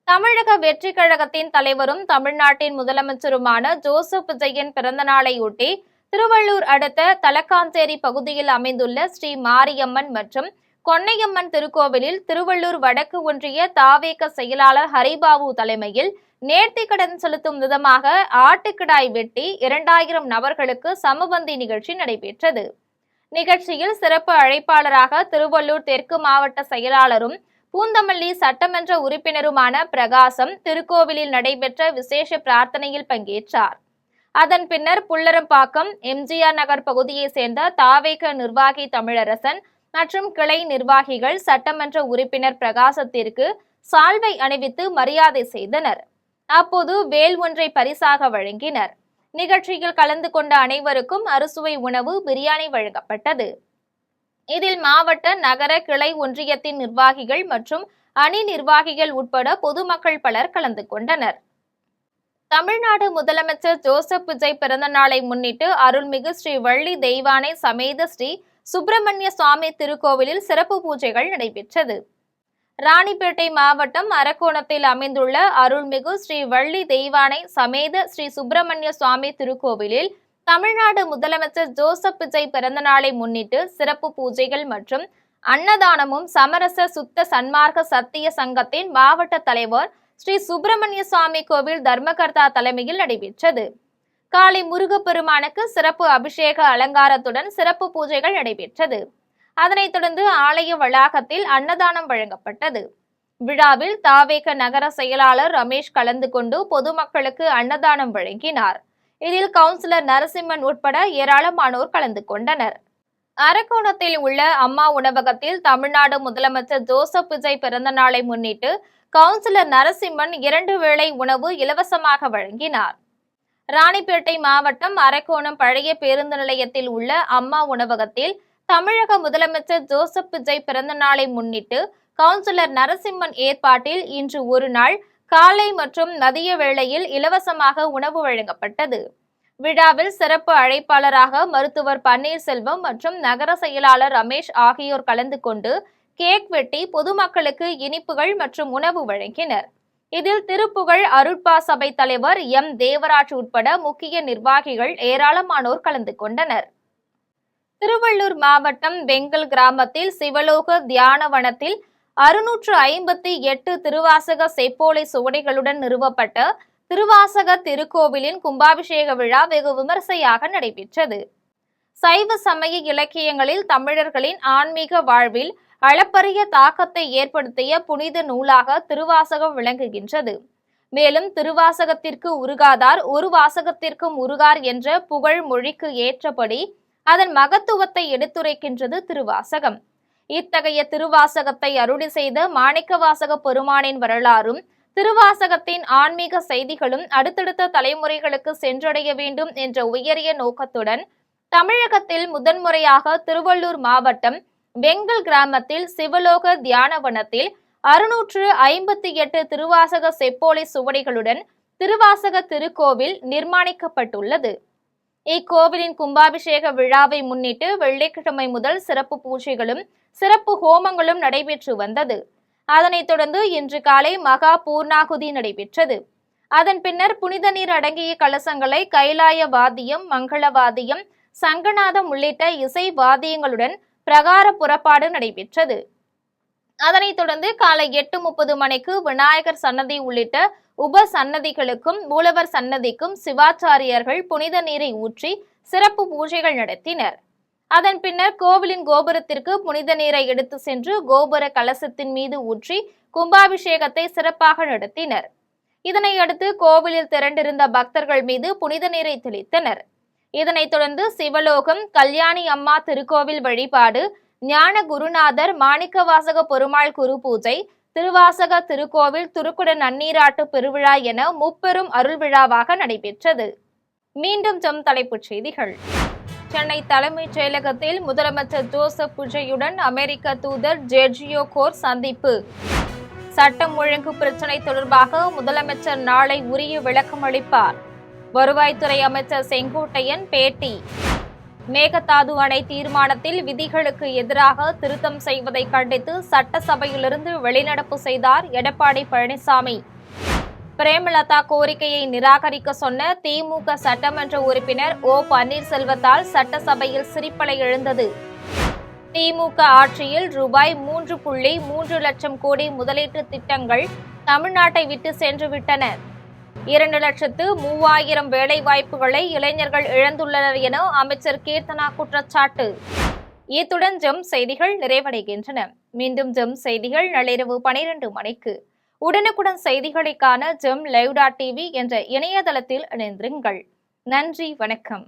தமிழக வெற்றி கழகத்தின் தலைவரும் தமிழ்நாட்டின் முதலமைச்சருமான ஜோசப் விஜயின் பிறந்த நாளையொட்டி திருவள்ளூர் அடுத்த தலக்காஞ்சேரி பகுதியில் அமைந்துள்ள ஸ்ரீ மாரியம்மன் மற்றும் கொன்னையம்மன் திருக்கோவிலில் திருவள்ளூர் வடக்கு ஒன்றிய தாவேக செயலாளர் ஹரிபாபு தலைமையில் நேர்த்திக்கடன் செலுத்தும் விதமாக ஆட்டுக்கிடாய் வெட்டி 2000 நபர்களுக்கு சமபந்தி நிகழ்ச்சி நடைபெற்றது. நிகழ்ச்சியில் சிறப்பு அழைப்பாளராக திருவள்ளூர் தெற்கு மாவட்ட செயலாளரும் பூந்தமல்லி சட்டமன்ற உறுப்பினருமான பிரகாசம் திருக்கோவிலில் நடைபெற்ற விசேஷ பிரார்த்தனையில் பங்கேற்றார். அதன் பின்னர் புல்லரம்பாக்கம் MGR நகர் பகுதியை சேர்ந்த தாவேக நிர்வாகி தமிழரசன் மற்றும் கிளை நிர்வாகிகள் சட்டமன்ற உறுப்பினர் பிரகாசத்திற்கு சால்வை அணிவித்து மரியாதை செய்தனர். அப்போது வேல் ஒன்றை பரிசாக வழங்கினர். நிகழ்ச்சியில் கலந்து கொண்ட அனைவருக்கும் அறுசுவை உணவு பிரியாணி வழங்கப்பட்டது. இதில் மாவட்ட நகர கிளை ஒன்றியத்தின் நிர்வாகிகள் மற்றும் அணி நிர்வாகிகள் உட்பட பொதுமக்கள் பலர் கலந்து கொண்டனர். தமிழ்நாடு முதலமைச்சர் ஜோசப் விஜய் பிறந்த நாளை முன்னிட்டு அருள்மிகு ஸ்ரீ வள்ளி தெய்வானை சமேத ஸ்ரீ சுப்பிரமணிய சுவாமி திருக்கோவிலில் சிறப்பு பூஜைகள் நடைபெற்றது. ராணிப்பேட்டை மாவட்டம் அரக்கோணத்தில் அமைந்துள்ள அருள்மிகு ஸ்ரீ வள்ளி தெய்வானை சமேத ஸ்ரீ சுப்பிரமணிய சுவாமி திருக்கோவிலில் தமிழ்நாடு முதலமைச்சர் ஜோசப் விஜய் பிறந்த நாளை முன்னிட்டு சிறப்பு பூஜைகள் மற்றும் அன்னதானமும் சமரச சுத்த சன்மார்க்க சத்திய சங்கத்தின் மாவட்ட தலைவர் ஸ்ரீ சுப்பிரமணிய சுவாமி கோவில் தர்மகர்த்தா தலைமையில் நடைபெற்றது. காலை முருகப்பெருமானுக்கு சிறப்பு அபிஷேக அலங்காரத்துடன் சிறப்பு பூஜைகள் நடைபெற்றது. அதனைத் தொடர்ந்து ஆலய வளாகத்தில் அன்னதானம் வழங்கப்பட்டது. விழாவில் தாவேக நகர செயலாளர் ரமேஷ் கலந்து கொண்டு பொதுமக்களுக்கு அன்னதானம் வழங்கினார். இதில் கவுன்சிலர் நரசிம்மன் உட்பட ஏராளமானோர் கலந்து கொண்டனர். அரக்கோணத்தில் உள்ள அம்மா உணவகத்தில் தமிழ்நாடு முதலமைச்சர் ஜோசப் விஜய் பிறந்த நாளை முன்னிட்டு கவுன்சிலர் நரசிம்மன் 2 வேளை உணவு இலவசமாக வழங்கினார். ராணிப்பேட்டை மாவட்டம் அரக்கோணம் பழைய பேருந்து நிலையத்தில் உள்ள அம்மா உணவகத்தில் தமிழக முதலமைச்சர் ஜோசப் விஜய் பிறந்த நாளை முன்னிட்டு கவுன்சிலர் நரசிம்மன் ஏற்பாட்டில் இன்று ஒரு நாள் காலை மற்றும் மதிய வேளையில் இலவசமாக உணவு வழங்கப்பட்டது. விழாவில் சிறப்பு அழைப்பாளராக மருத்துவர் பன்னீர்செல்வம் மற்றும் நகர செயலாளர் ரமேஷ் ஆகியோர் கலந்து கொண்டு கேக் வெட்டி பொதுமக்களுக்கு இனிப்புகள் மற்றும் உணவு வழங்கினர். இதில் திருப்புகழ் அருட்பா சபை தலைவர் M தேவராஜ் உட்பட முக்கிய நிர்வாகிகள் ஏராளமானோர் கலந்து கொண்டனர். திருவள்ளூர் மாவட்டம் வெங்கல் கிராமத்தில் சிவலோக தியானவனத்தில் 658 திருவாசக செப்போலை சுவடிகளுடன் நிறுவப்பட்ட திருவாசக திருக்கோவிலின் கும்பாபிஷேக விழா வெகு விமரிசையாக நடைபெற்றது. சைவ சமய இலக்கியங்களில் தமிழர்களின் ஆன்மீக வாழ்வில் அளப்பரிய தாக்கத்தை ஏற்படுத்திய புனித நூலாக திருவாசகம் விளங்குகின்றது. மேலும் திருவாசகத்திற்கு உருகாதார் ஒரு வாசகத்திற்கும் உருகார் என்ற புகழ் மொழிக்கு ஏற்றபடி அதன் மகத்துவத்தை எடுத்துரைக்கின்றது திருவாசகம். இத்தகைய திருவாசகத்தை அருளி செய்த மாணிக்கவாசக பெருமானின் வரலாறும் திருவாசகத்தின் ஆன்மீக செய்திகளும் அடுத்தடுத்த தலைமுறைகளுக்கு சென்றடைய வேண்டும் என்ற உயரிய நோக்கத்துடன் தமிழகத்தில் முதன்முறையாக திருவள்ளூர் மாவட்டம் வெங்கல் கிராமத்தில் சிவலோக தியானவனத்தில் 658 திருவாசக செப்போலை சுவடிகளுடன் திருவாசக திருக்கோவில் நிர்மாணிக்கப்பட்டுள்ளது. இக்கோவிலின் கும்பாபிஷேக விழாவை முன்னிட்டு வெள்ளிக்கிழமை முதல் சிறப்பு பூஜைகளும் சிறப்பு ஹோமங்களும் நடைபெற்று வந்தது. அதனைத் தொடர்ந்து இன்று காலை மகா பூர்ணாகுதி நடைபெற்றது. அதன் பின்னர் புனித நீர் அடங்கிய கலசங்களை கைலாய வாத்தியம், மங்கள வாத்தியம், சங்கநாதம் உள்ளிட்ட இசை வாத்தியங்களுடன் பிரகார புறப்பாடு நடைபெற்றது. அதனைத் தொடர்ந்து காலை 8:30 மணிக்கு விநாயகர் சன்னதி உள்ளிட்ட உப சன்னதிகளுக்கும் மூலவர் சன்னதிக்கும் சிவாச்சாரியர்கள் புனித நீரை ஊற்றி சிறப்பு பூஜைகள் நடத்தினர். அதன் பின்னர் கோவிலின் கோபுரத்திற்கு புனித நீரை எடுத்து சென்று கோபுர கலசத்தின் மீது ஊற்றி கும்பாபிஷேகத்தை சிறப்பாக நடத்தினர். இதனையடுத்து கோவிலில் திரண்டிருந்த பக்தர்கள் மீது புனித நீரை தெளித்தனர். இதனைத் தொடர்ந்து சிவலோகம் கல்யாணி அம்மா திருக்கோவில் வழிபாடு, ஞான குருநாதர் மாணிக்கவாசக பெருமாள் குரு பூஜை, திருவாசக திருக்கோவில் துருக்குட நன்னீராட்டு பெருவிழா என முப்பெரும் அருள் விழாவாக நடைபெற்றது. மீண்டும் தலைப்புச் செய்திகள். சென்னை தலைமைச் செயலகத்தில் முதலமைச்சர் ஜோசப் புஜையுடன் அமெரிக்க தூதர் ஜெர்ஜியோ கோர் சந்திப்பு. சட்டம் ஒழுங்கு பிரச்சினை தொடர்பாக முதலமைச்சர் நாளை உரிய விளக்கம் அளிப்பார். வருவாய்த்துறை அமைச்சர் செங்கோட்டையன் பேட்டி. மேகதாது அணை தீர்மானத்தில் விதிகளுக்கு எதிராக திருத்தம் செய்வதை கண்டித்து சட்டசபையிலிருந்து வெளிநடப்பு செய்தார் எடப்பாடி பழனிசாமி. பிரேமலதா கோரிக்கையை நிராகரிக்க சொன்ன திமுக சட்டமன்ற உறுப்பினர் ஓ பன்னீர்செல்வத்தால் சட்டசபையில் சிரிப்பலை எழுந்தது. திமுக ஆட்சியில் ரூபாய் 3.3 லட்சம் கோடி முதலீட்டு திட்டங்கள் தமிழ்நாட்டை விட்டு சென்றுவிட்டன. 2,03,000 வேலை வாய்ப்புகளை இளைஞர்கள் இழந்துள்ளனர் என அமைச்சர் கீர்த்தனா குற்றச்சாட்டு. இத்துடன் ஜெம் செய்திகள் நிறைவடைகின்றன. மீண்டும் ஜெம் செய்திகள் நள்ளிரவு 12 மணிக்கு. உடனுக்குடன் செய்திகளை காண ஜெம் லைவ்.tv என்ற இணையதளத்தில் இணைந்திருங்கள். நன்றி, வணக்கம்.